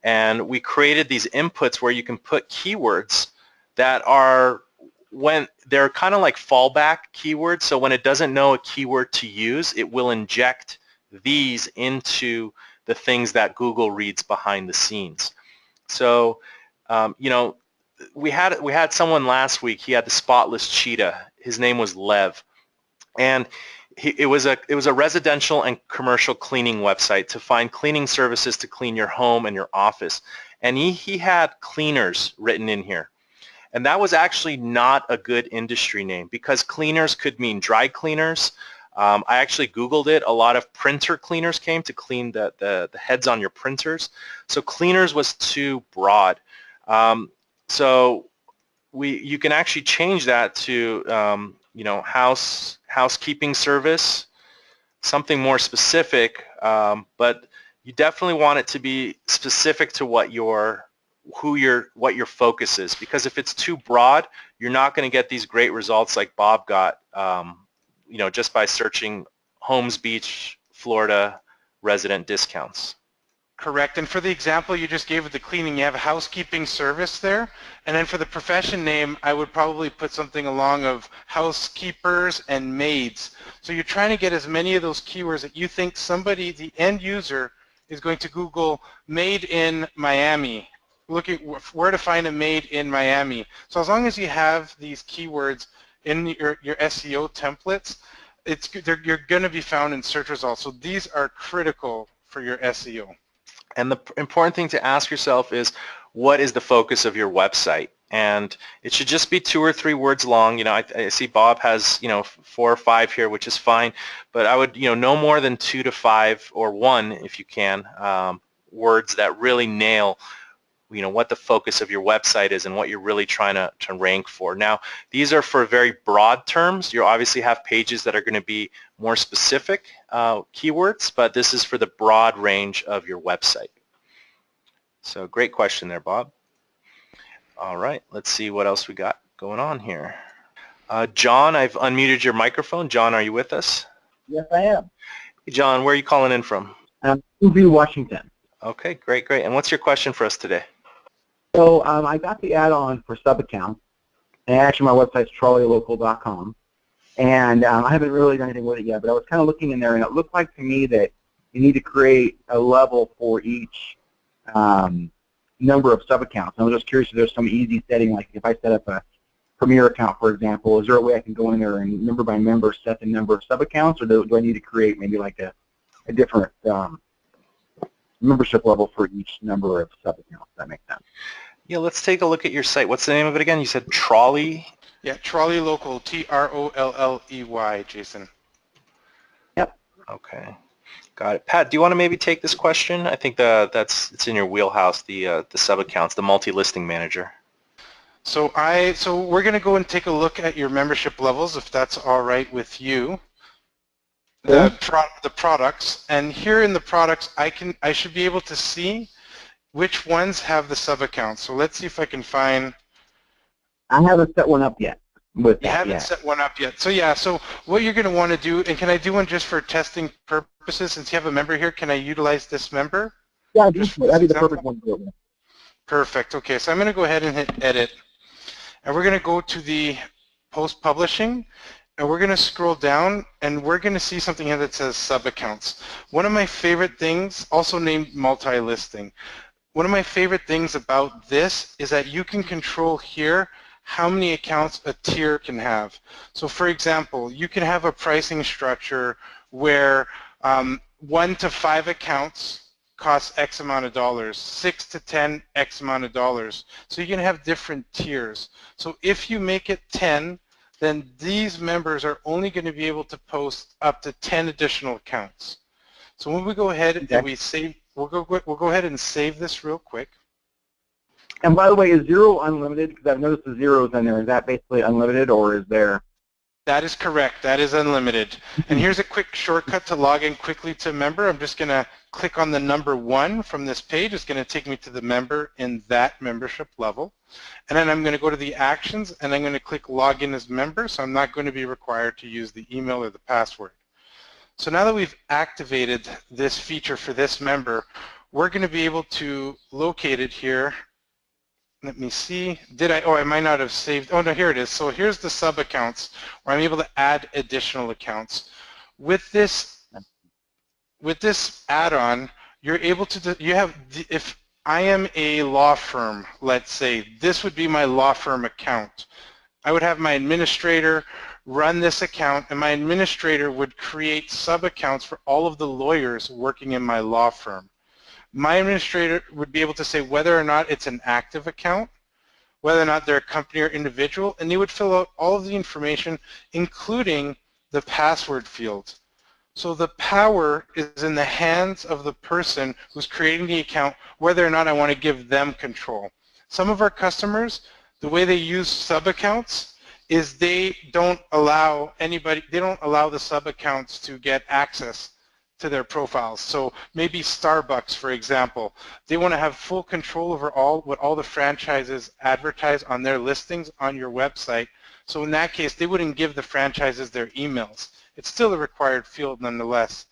and we created these inputs where you can put keywords that are, when they're kind of like fallback keywords. So when it doesn't know a keyword to use, it will inject these into the things that Google reads behind the scenes. So, you know, we had someone last week. He had the spotless cheetah. His name was Lev, and it was a residential and commercial cleaning website to find cleaning services to clean your home and your office. And he had cleaners written in here. And that was actually not a good industry name, because cleaners could mean dry cleaners. I actually Googled it. A lot of printer cleaners came to clean the heads on your printers. So cleaners was too broad. So you can actually change that to you know, housekeeping service, something more specific. But you definitely want it to be specific to what your focus is, because if it's too broad, you're not going to get these great results like Bob got. You know, just by searching Holmes Beach, Florida resident discounts. Correct. And for the example you just gave of the cleaning, you have a housekeeping service there. And then for the profession name, I would probably put something along of housekeepers and maids. So you're trying to get as many of those keywords that you think somebody, the end user, is going to Google made in Miami, looking where to find a maid in Miami. So as long as you have these keywords in your SEO templates, you're going to be found in search results. So these are critical for your SEO. And the important thing to ask yourself is, what is the focus of your website? And it should just be 2 or 3 words long. You know, I see Bob has, you know, 4 or 5 here, which is fine. But I would, you know, no more than 2 to 5 or 1, if you can, words that really nail, you know, what the focus of your website is and what you're really trying to rank for. Now, these are for very broad terms. You obviously have pages that are going to be more specific keywords, but this is for the broad range of your website. So great question there, Bob. All right, let's see what else we got going on here. John, I've unmuted your microphone. John, are you with us? Yes, I am. Hey, John, where are you calling in from? Uvu, Washington. Okay, great, great. And what's your question for us today? So I got the add-on for sub-accounts, and actually my website's trolleylocal.com, and I haven't really done anything with it yet, but I was kind of looking in there, and it looked like to me that you need to create a level for each number of sub-accounts. And I was just curious if there's some easy setting, like if I set up a Premier account, for example, is there a way I can go in there and member by member set the number of sub-accounts, or do I need to create maybe like a different membership level for each number of sub-accounts? That makes sense. Yeah, let's take a look at your site. What's the name of it again? You said Trolley? Yeah, Trolley Local, Trolley, Jason. Yep. Okay. Got it. Pat, do you want to maybe take this question? I think it's in your wheelhouse, the sub-accounts, the multi-listing manager. So we're going to go and take a look at your membership levels, if that's all right with you. Cool. The products, and here in the products, I should be able to see which ones have the sub-accounts. So let's see if I can find. I haven't set one up yet with You that haven't yet. set one up yet. So yeah, so what you're going to want to do, and can I do one just for testing purposes? Since you have a member here, can I utilize this member? Yeah, Just for that'd be this the perfect one to do it with. Perfect. Okay, so I'm going to go ahead and hit edit. And we're going to go to the post publishing, and we're going to scroll down, and we're going to see something here that says sub-accounts. One of my favorite things, also named multi-listing, one of my favorite things about this is that you can control here how many accounts a tier can have. So for example, you can have a pricing structure where 1 to 5 accounts costs X amount of dollars, 6 to 10 X amount of dollars. So you can have different tiers. So if you make it 10, then these members are only going to be able to post up to 10 additional accounts. So when we go ahead and we save, we'll go ahead and save this real quick. And by the way, is 0 unlimited? Because I've noticed the zeros in there. Is that basically unlimited, or is there? That is correct. That is unlimited. And here's a quick shortcut to log in quickly to member. I'm just going to click on the number 1 from this page. It's going to take me to the member in that membership level. And then I'm going to go to the actions, and I'm going to click login as member, so I'm not going to be required to use the email or the password. So now that we've activated this feature for this member, we're going to be able to locate it here. Let me see. I might not have saved. Oh no, here it is. So here's the sub accounts where I'm able to add additional accounts. With this add-on, you're able to, if I am a law firm, let's say, this would be my law firm account. I would have my administrator run this account, and my administrator would create sub accounts for all of the lawyers working in my law firm. My administrator would be able to say whether or not it's an active account, whether or not they're a company or individual, and they would fill out all of the information, including the password field. So the power is in the hands of the person who's creating the account, whether or not I want to give them control. Some of our customers, the way they use sub-accounts is they don't allow the sub-accounts to get access to their profiles. So maybe Starbucks, for example, they want to have full control over what all the franchises advertise on their listings on your website. So in that case, they wouldn't give the franchises their emails. It's still a required field nonetheless.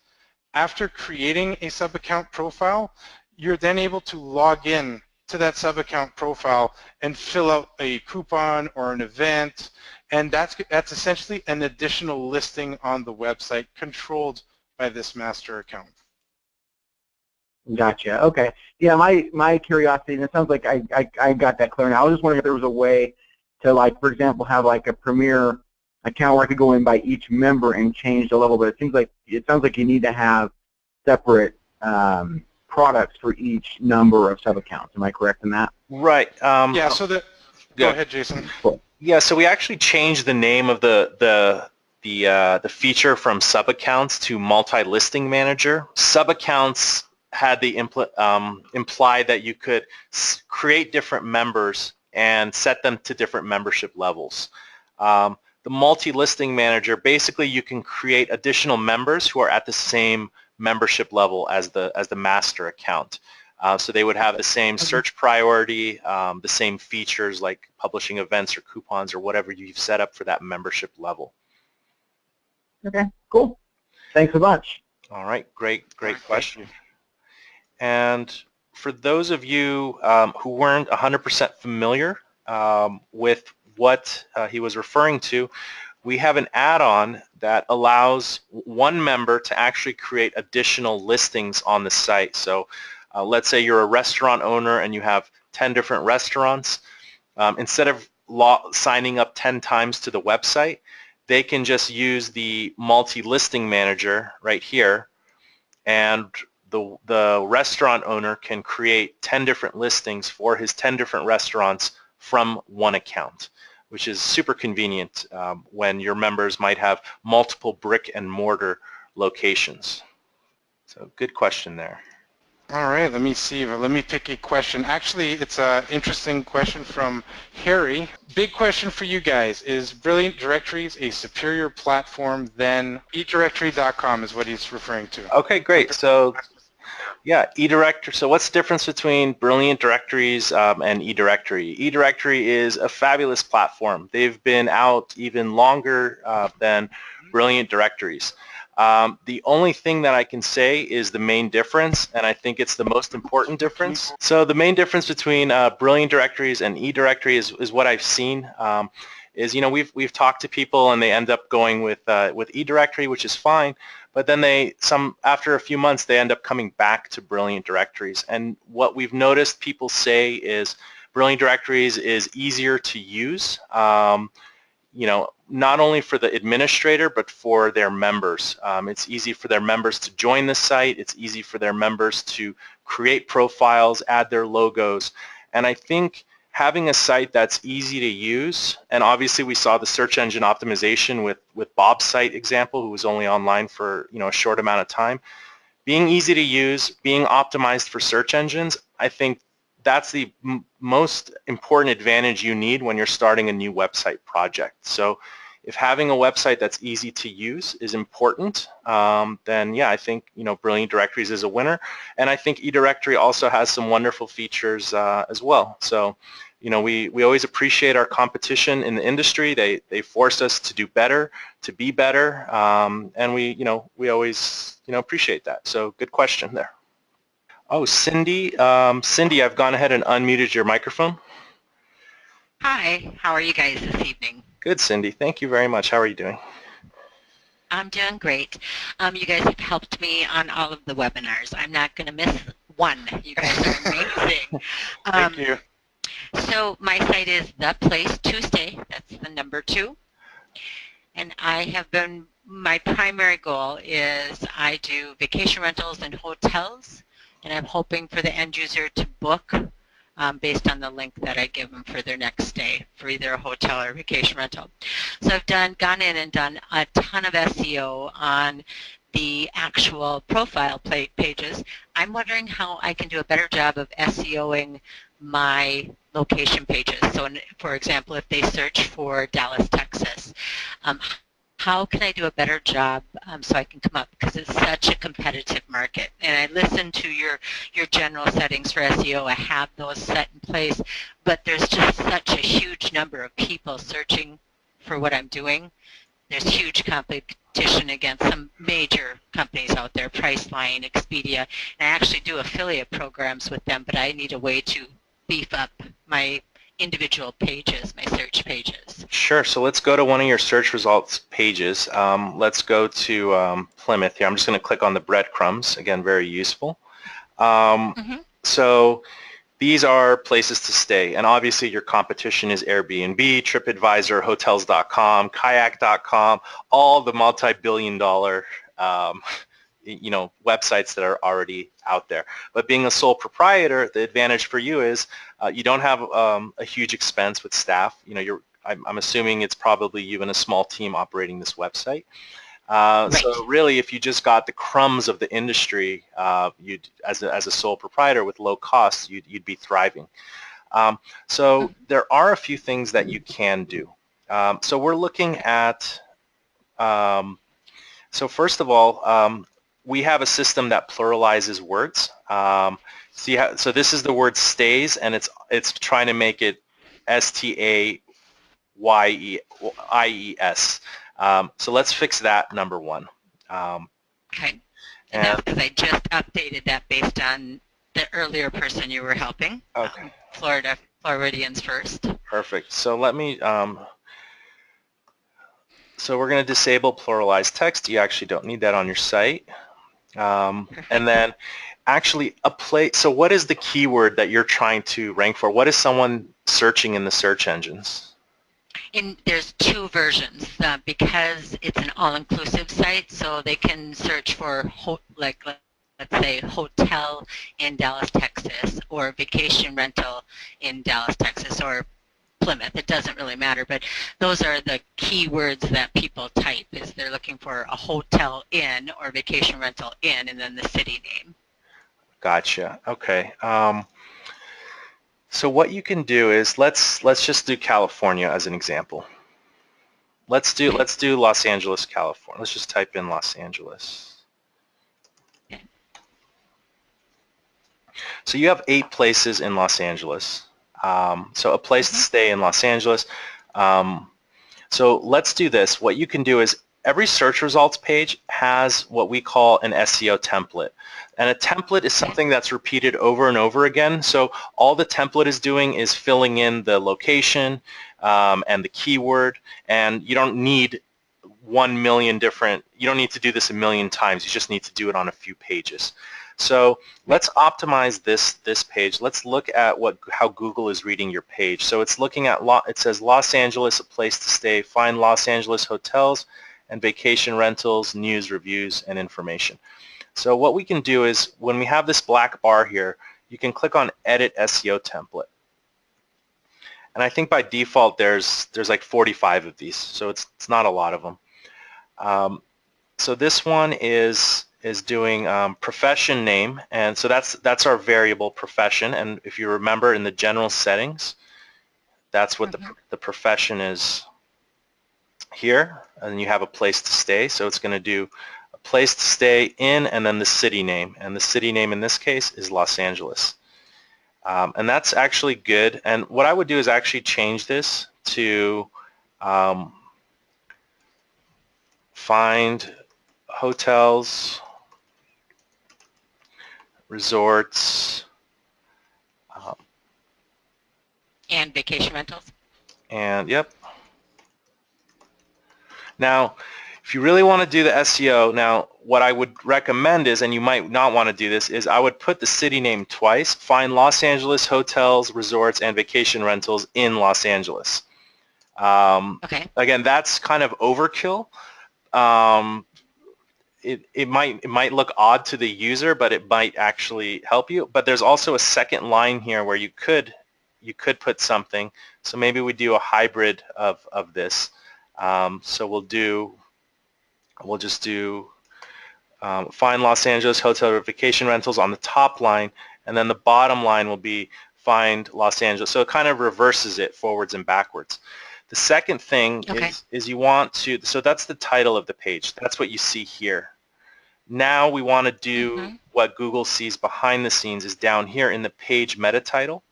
After creating a sub-account profile, you're then able to log in to that sub-account profile and fill out a coupon or an event, and that's essentially an additional listing on the website controlled by this master account. Gotcha. Okay. Yeah, my curiosity, and it sounds like I got that clear now. I was just wondering if there was a way to, like, for example, have like a premier account where I could go in by each member and change the level, but it sounds like you need to have separate products for each number of sub-accounts. Am I correct in that? Right. Yeah, so go ahead, Jason. Cool. Yeah, so we actually changed the name of the feature from sub-accounts to multi-listing manager. Sub-accounts had the imply that you could create different members and set them to different membership levels. The multi-listing manager, basically you can create additional members who are at the same membership level as the master account. So they would have the same search priority, the same features like publishing events or coupons or whatever you've set up for that membership level. Okay, cool. Thanks so much. All right, great question. And for those of you who weren't 100% familiar with what he was referring to, we have an add-on that allows one member to actually create additional listings on the site. So let's say you're a restaurant owner and you have 10 different restaurants. Instead of signing up 10 times to the website, they can just use the multi-listing manager right here, and the restaurant owner can create 10 different listings for his 10 different restaurants from one account, which is super convenient when your members might have multiple brick and mortar locations. So good question there. All right, let me see. Let me pick a question. Actually, it's an interesting question from Harry. Big question for you guys. Is Brilliant Directories a superior platform than eDirectory.com is what he's referring to? Okay, great. So yeah, eDirectory. So what's the difference between Brilliant Directories and eDirectory? eDirectory is a fabulous platform. They've been out even longer than Brilliant Directories. The only thing that I can say is the main difference, and I think it's the most important difference. So the main difference between Brilliant Directories and eDirectory is what I've seen. Is, you know, we've talked to people and they end up going with eDirectory, which is fine, but then after a few months they end up coming back to Brilliant Directories. And what we've noticed people say is Brilliant Directories is easier to use. You know, not only for the administrator, but for their members. It's easy for their members to join the site. It's easy for their members to create profiles, add their logos. And I think having a site that's easy to use, and obviously we saw the search engine optimization with Bob's site example, who was only online for, you know, a short amount of time. Being easy to use, being optimized for search engines, I think that's the most important advantage you need when you're starting a new website project. So if having a website that's easy to use is important, then yeah, I think, you know, Brilliant Directories is a winner. And I think eDirectory also has some wonderful features as well. So, you know, we always appreciate our competition in the industry. They force us to do better, to be better, and we always, you know, appreciate that. So good question there. Oh, Cindy. Cindy, I've gone ahead and unmuted your microphone. Hi, how are you guys this evening? Good, Cindy. Thank you very much. How are you doing? I'm doing great. You guys have helped me on all of the webinars. I'm not going to miss one. You guys are amazing. Thank you. So my site is The Place to Stay. That's the number 2. And my primary goal is I do vacation rentals and hotels, and I'm hoping for the end user to book based on the link that I give them for their next stay for either a hotel or vacation rental. So I've gone in and done a ton of SEO on the actual profile pages. I'm wondering how I can do a better job of SEOing my location pages. So for example, if they search for Dallas, Texas, how can I do a better job so I can come up, because it's such a competitive market. And I listen to your general settings for SEO. I have those set in place, but there's just such a huge number of people searching for what I'm doing. There's huge competition against some major companies out there, Priceline, Expedia, and I actually do affiliate programs with them, but I need a way to beef up my individual pages, my search pages. Sure. So let's go to one of your search results pages. Let's go to Plymouth here. I'm just going to click on the breadcrumbs. Again, very useful. So these are places to stay, and obviously your competition is Airbnb, TripAdvisor, Hotels.com, Kayak.com, all the multi-billion-dollar you know, websites that are already out there. But being a sole proprietor, the advantage for you is you don't have a huge expense with staff. You know, I'm assuming it's probably you and a small team operating this website. Right. So really, if you just got the crumbs of the industry, you'd, as a sole proprietor with low costs, you'd be thriving. So there are a few things that you can do. So we're looking at, so first of all, we have a system that pluralizes words. So this is the word stays, and it's trying to make it STAYIES. So let's fix that, number 1. Okay. And that's because I just updated that based on the earlier person you were helping. Okay. Floridians first. Perfect. So let me. So we're going to disable pluralized text. You actually don't need that on your site. And then actually so what is the keyword that you're trying to rank for? What is someone searching in the search engines? There's 2 versions because it's an all-inclusive site, so they can search for let's say hotel in Dallas, Texas, or vacation rental in Dallas, Texas, or Plymouth. It doesn't really matter, but those are the keywords that people type, is they're looking for a hotel inn or vacation rental inn and then the city name. Gotcha. Okay. So what you can do is let's just do California as an example. Let's do Los Angeles, California. Let's just type in Los Angeles. Okay. So you have 8 places in Los Angeles. So a place to stay in Los Angeles. So let's do this. What you can do is every search results page has what we call an SEO template. And a template is something that's repeated over and over again. So all the template is doing is filling in the location and the keyword, and you don't need 1 million different, you don't need to do this a million times. You just need to do it on a few pages. So let's optimize this page. Let's look at how Google is reading your page. So it's looking at, it says Los Angeles, a place to stay. Find Los Angeles hotels and vacation rentals, news, reviews, and information. So what we can do is when we have this black bar here, you can click on Edit SEO Template. And I think by default there's like 45 of these, so it's not a lot of them. So this one is doing profession name, and so that's our variable profession. And if you remember in the general settings, that's what the profession is here, and you have a place to stay. So it's going to do a place to stay in, and then the city name, and the city name in this case is Los Angeles. And that's actually good. And what I would do is actually change this to find hotels, resorts, And vacation rentals. and yep. Now, if you really want to do the SEO, now what I would recommend is, and you might not want to do this, is I would put the city name twice. Find Los Angeles hotels, resorts, and vacation rentals in Los Angeles. Again, that's kind of overkill. It might look odd to the user, but it might actually help you. But there's also a second line here where you could put something. So maybe we do a hybrid of this. So we'll just do find Los Angeles hotel or vacation rentals on the top line, and then the bottom line will be find Los Angeles. So it kind of reverses it forwards and backwards. The second thing is you want to, so that's the title of the page. That's what you see here. Now we want to do what Google sees behind the scenes is down here in the page meta title.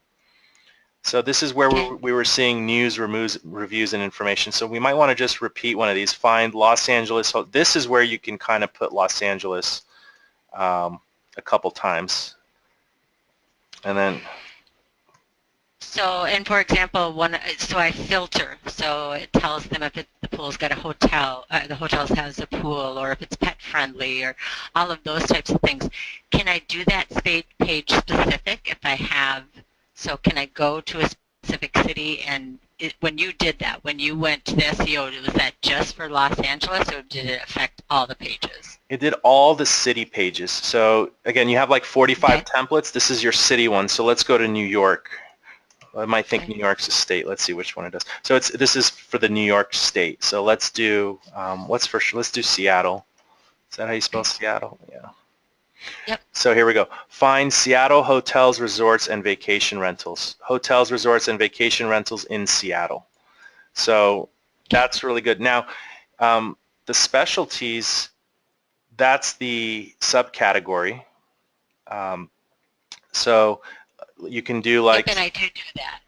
So this is where we were seeing news, reviews, and information. So we might want to just repeat one of these. Find Los Angeles. This is where you can kind of put Los Angeles a couple times. And then... So, and for example, so I filter. So it tells them if the pool's got a hotel, the hotel has a pool, or if it's pet friendly, or all of those types of things. Can I do that page specific if I have? So can I go to a specific city, and when you did that, when you went to the SEO, was that just for Los Angeles, or did it affect all the pages? It did all the city pages. So again, you have like 45 templates. This is your city one. So let's go to New York. I might think New York's a state. Let's see which one it does. So this is for the New York state. So let's do let's do Seattle. Is that how you spell Seattle? Yeah. Yep. So here we go. Find Seattle hotels, resorts, and vacation rentals. Hotels, resorts, and vacation rentals in Seattle. So that's really good. Now, the specialties, that's the subcategory. So you can do like... And I do that.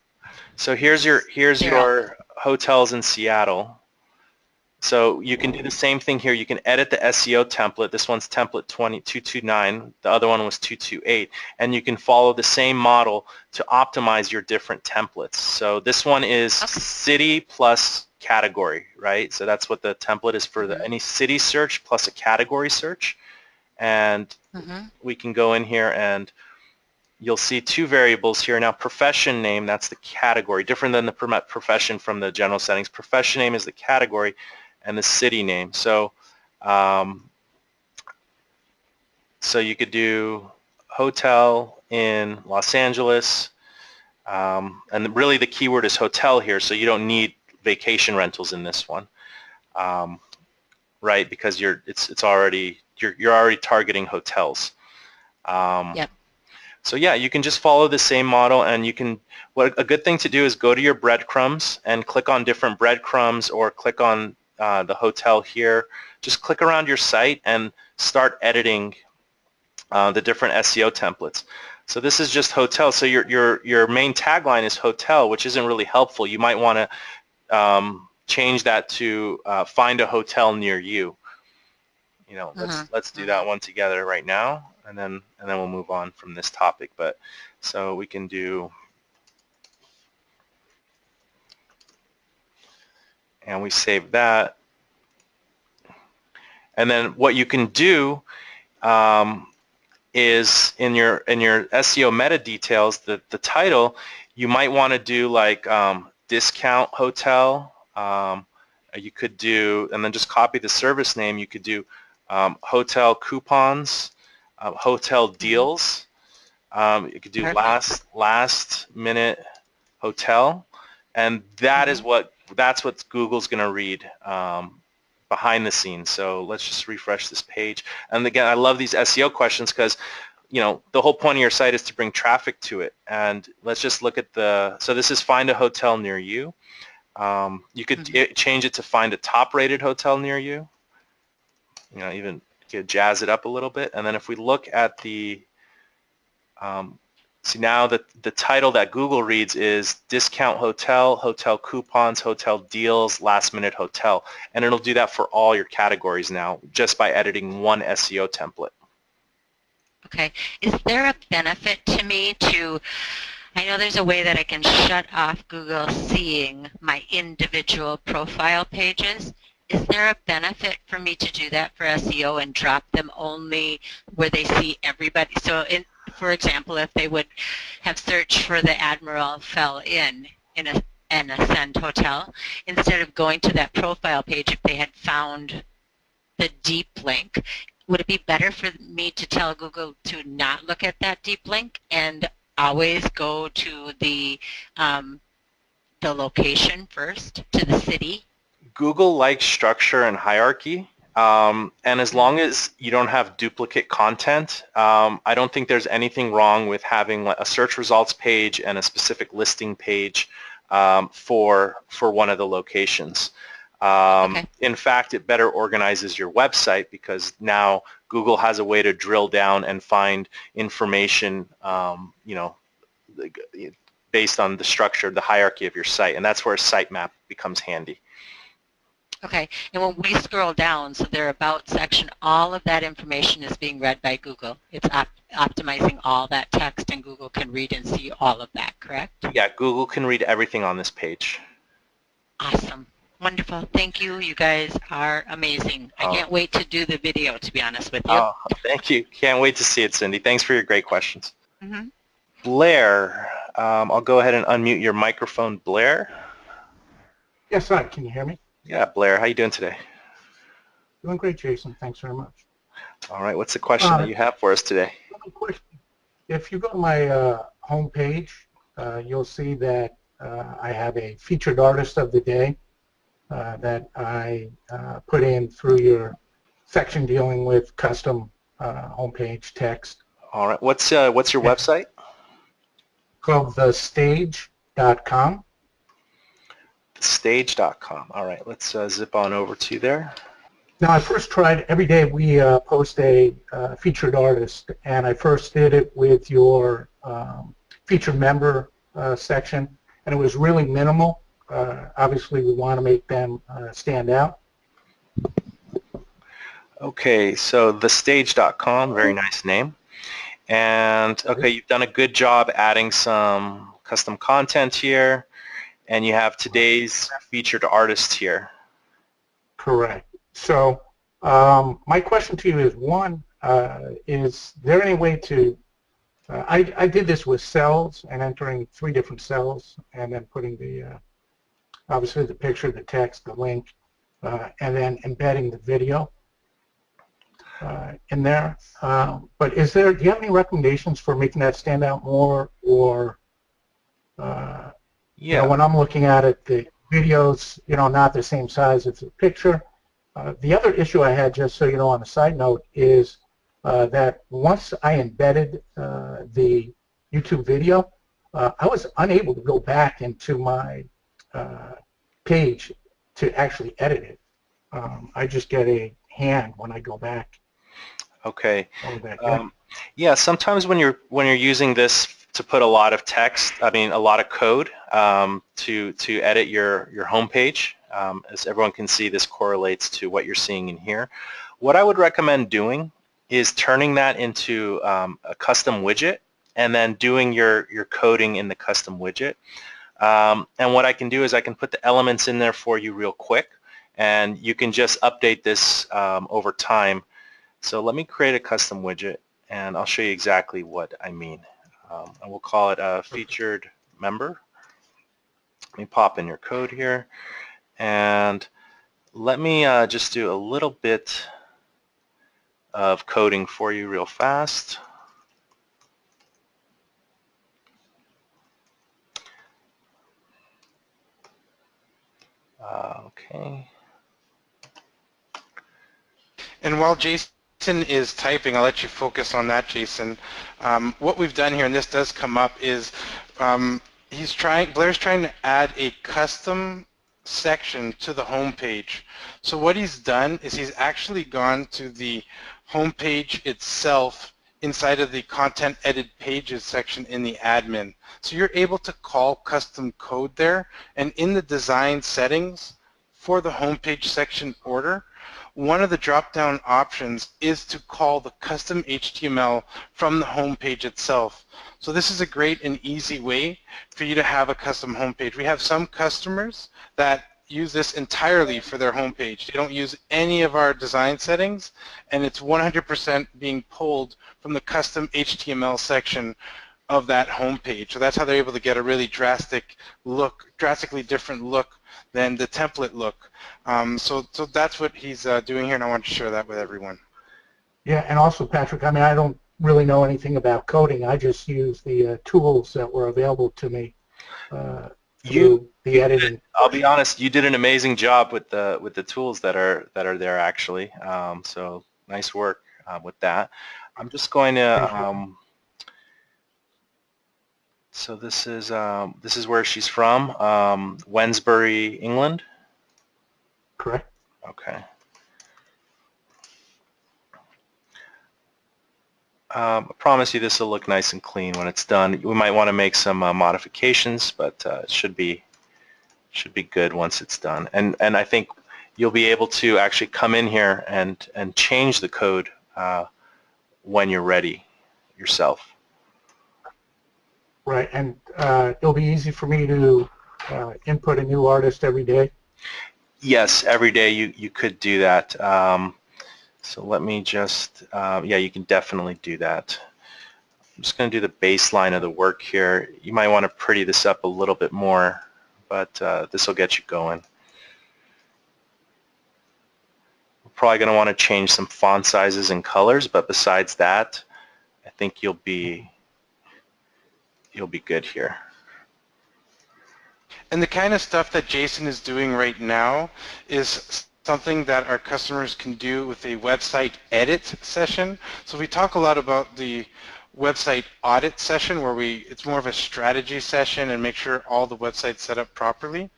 So here's your hotels in Seattle. So you can do the same thing here. You can edit the SEO template. This one's template 229. The other one was 228. And you can follow the same model to optimize your different templates. So this one is city plus category, right? So that's what the template is for any city search plus a category search. And we can go in here and you'll see two variables here. Now profession name, that's the category. Different than the profession from the general settings. Profession name is the category, and the city name. So so you could do hotel in Los Angeles, And really the keyword is hotel here, so you don't need vacation rentals in this one, right? Because you're already targeting hotels. Yep. So yeah, you can just follow the same model, and you can. What a good thing to do is go to your breadcrumbs and click on different breadcrumbs, or click on the hotel here. Just click around your site and start editing the different SEO templates. So this is just hotel. So your main tagline is hotel, which isn't really helpful. You might want to change that to find a hotel near you. You know, let's do that one together right now, and then we'll move on from this topic. But so we can do, and we save that, and then what you can do is in your SEO meta details, the title, you might want to do like discount hotel. You could do, and then just copy the service name. You could do hotel coupons, hotel deals. You could do last minute hotel, and that is that's what Google's going to read behind the scenes. So let's just refresh this page. And again, I love these SEO questions because, you know, the whole point of your site is to bring traffic to it. And let's just look at so this is find a hotel near you. You could change it to find a top-rated hotel near you. You know, even you could jazz it up a little bit. And then if we look at the, see now the title that Google reads is discount hotel, hotel coupons, hotel deals, last minute hotel. And it'll do that for all your categories now just by editing one SEO template. Okay. Is there a benefit to me to, I know there's a way that I can shut off Google seeing my individual profile pages. Is there a benefit for me to do that for SEO and drop them only where they see everybody? So, for example, if they would have searched for the Admiral fell in an Ascend hotel, instead of going to that profile page, if they had found the deep link, would it be better for me to tell Google to not look at that deep link and always go to the location first, to the city? Google likes structure and hierarchy, and as long as you don't have duplicate content, I don't think there's anything wrong with having a search results page and a specific listing page for one of the locations. In fact, it better organizes your website because now Google has a way to drill down and find information, you know, based on the structure, the hierarchy of your site, and that's where a sitemap becomes handy. Okay, and when we scroll down, so their About section, all of that information is being read by Google. It's optimizing all that text, and Google can read and see all of that, correct? Yeah, Google can read everything on this page. Awesome. Wonderful. Thank you. You guys are amazing. I can't wait to do the video, to be honest with you. Oh, thank you. Can't wait to see it, Cindy. Thanks for your great questions. Blair, I'll go ahead and unmute your microphone, Blair. Yes, hi. Can you hear me? Yeah, Blair, how you doing today? Doing great, Jason. Thanks very much. All right, what's the question that you have for us today? If you go to my home page, you'll see that I have a featured artist of the day that I put in through your section dealing with custom homepage text. All right, what's your website? Called thestage.com. Stage.com. All right, let's zip on over to there. Now, I first tried, every day we post a featured artist, and I first did it with your featured member section, and it was really minimal. Obviously, we want to make them stand out. Okay, so thestage.com, very nice name. And, okay, you've done a good job adding some custom content here. And you have today's featured artist here. Correct. So my question to you is, one, is there any way to, I did this with cells and entering 3 different cells and then putting the, obviously the picture, the text, the link, and then embedding the video in there. But do you have any recommendations for making that stand out more, or You know, when I'm looking at it, the video's, you know, not the same size as the picture. The other issue I had, just so you know, on a side note, is that once I embedded the YouTube video, I was unable to go back into my page to actually edit it. I just get a hand when I go back. Okay. Yeah. Yeah, sometimes when you're using this to put a lot of text, I mean a lot of code to edit your home page, as everyone can see, this correlates to what you're seeing in here. What I would recommend doing is turning that into a custom widget and then doing your coding in the custom widget. And what I can do is I can put the elements in there for you real quick, and you can just update this over time. So let me create a custom widget, and I'll show you exactly what I mean. And we'll call it a featured member. Let me pop in your code here, and let me just do a little bit of coding for you real fast. Okay. And while Jason is typing, I'll let you focus on that, Jason. What we've done here, and this does come up, is Blair's trying to add a custom section to the home page. So what he's done is he's actually gone to the home page itself inside of the content edit pages section in the admin. So you're able to call custom code there, and in the design settings for the home page section order, one of the drop-down options is to call the custom HTML from the home page itself. So this is a great and easy way for you to have a custom home page. We have some customers that use this entirely for their home page. They don't use any of our design settings, and it's 100% being pulled from the custom HTML section of that home page. So that's how they're able to get a really drastically different look than the template look. So that's what he's doing here, and I want to share that with everyone. Yeah, and also, Patrick, I mean, I don't really know anything about coding. I just use the tools that were available to me through the editing. I'll be honest, you did an amazing job with the tools that are there actually. So nice work with that. I'm just going to. So this is where she's from, Wednesbury, England. Correct. Okay. I promise you this will look nice and clean when it's done. We might want to make some modifications, but it should be good once it's done. And I think you'll be able to actually come in here and change the code when you're ready yourself. Right, and it'll be easy for me to input a new artist every day? Yes, every day you could do that. So let me just, yeah, you can definitely do that. I'm just going to do the baseline of the work here. You might want to pretty this up a little bit more, but this will get you going. We're probably going to want to change some font sizes and colors, but besides that, I think you'll be good here. And the kind of stuff that Jason is doing right now is something that our customers can do with a website edit session. So we talk a lot about the website audit session where it's more of a strategy session and make sure all the website's set up properly.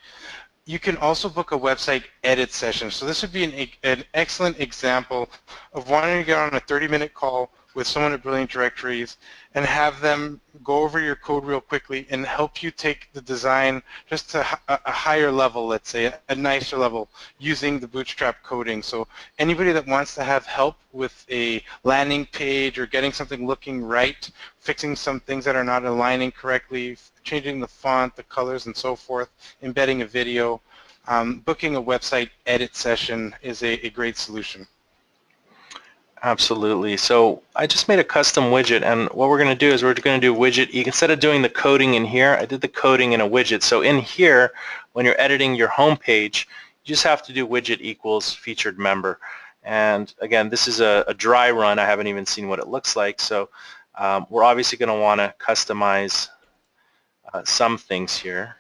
You can also book a website edit session. So this would be an excellent example of wanting to get on a 30-minute call with someone at Brilliant Directories and have them go over your code real quickly and help you take the design just to a higher level, let's say, a nicer level, using the Bootstrap coding. So anybody that wants to have help with a landing page or getting something looking right, fixing some things that are not aligning correctly, changing the font, the colors, and so forth, embedding a video, booking a website edit session is a great solution. Absolutely. So I just made a custom widget, and what we're going to do is we're going to do widget. Instead of doing the coding in here, I did the coding in a widget. So in here, when you're editing your home page, you just have to do widget equals featured member. And again, this is a dry run. I haven't even seen what it looks like. So we're obviously going to want to customize some things here.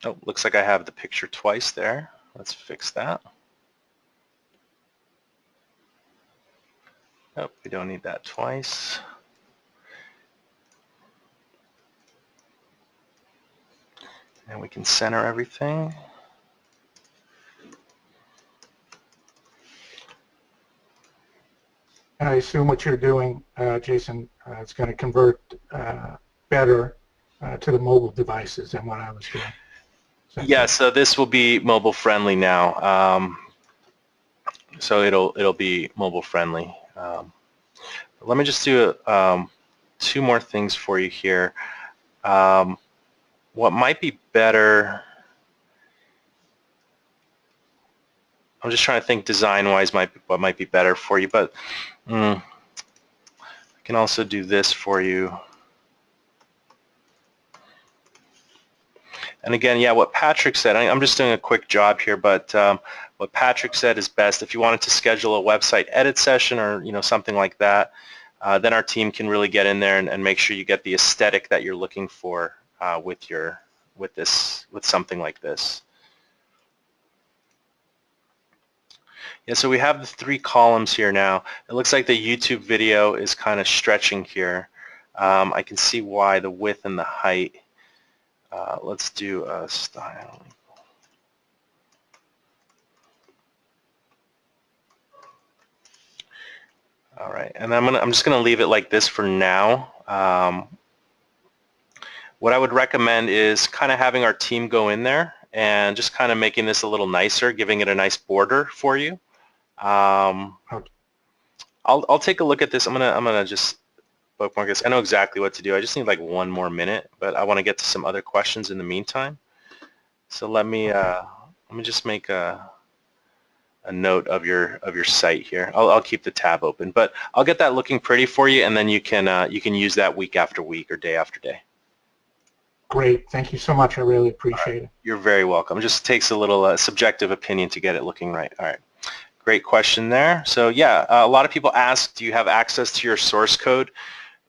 Oh, looks like I have the picture twice there. Let's fix that. Oh, we don't need that twice. And we can center everything. And I assume what you're doing, Jason, is going to convert better to the mobile devices than what I was doing. Yeah, so this will be mobile friendly now. So it'll be mobile friendly. Let me just do two more things for you here. What might be better, I'm just trying to think design-wise what might be better for you, but I can also do this for you. And again, yeah, what Patrick said, I'm just doing a quick job here, but what Patrick said is best. If you wanted to schedule a website edit session or something like that, then our team can really get in there and make sure you get the aesthetic that you're looking for with something like this. Yeah, so we have the 3 columns here now. It looks like the YouTube video is kind of stretching here. I can see why, the width and the height. Let's do a style. All right, and I'm just gonna leave it like this for now. What I would recommend is kind of having our team go in there and just kind of making this a little nicer, giving it a nice border for you. I'll take a look at this. I'm gonna just bookmark this. I know exactly what to do. I just need like 1 more minute, but I want to get to some other questions in the meantime. So let me just make a note of your site here. I'll keep the tab open, but I'll get that looking pretty for you, and then you can use that week after week or day after day. Great. Thank you so much. I really appreciate it. You're very welcome. It just takes a little subjective opinion to get it looking right. All right. Great question there. So yeah, a lot of people ask, do you have access to your source code?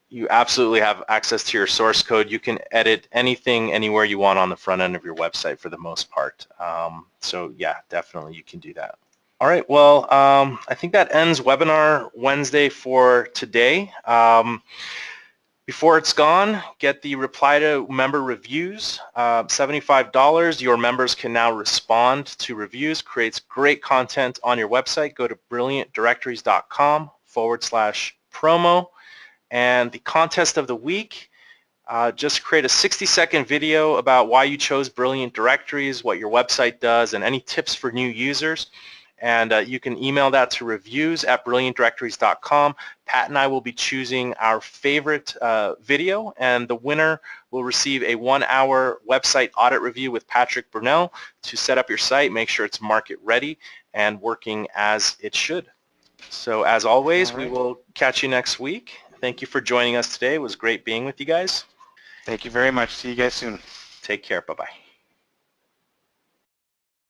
You absolutely have access to your source code. You can edit anything, anywhere you want on the front end of your website for the most part. So yeah, definitely you can do that. All right, well, I think that ends Webinar Wednesday for today. Before it's gone, get the reply to member reviews, $75. Your members can now respond to reviews, creates great content on your website. Go to brilliantdirectories.com/promo. And the contest of the week, just create a 60-second video about why you chose Brilliant Directories, what your website does, and any tips for new users. And you can email that to reviews@brilliantdirectories.com. Pat and I will be choosing our favorite video, and the winner will receive a 1-hour website audit review with Patrick Brunelle to set up your site, make sure it's market ready and working as it should. So as always, we will catch you next week. Thank you for joining us today. It was great being with you guys. Thank you very much. See you guys soon. Take care. Bye-bye.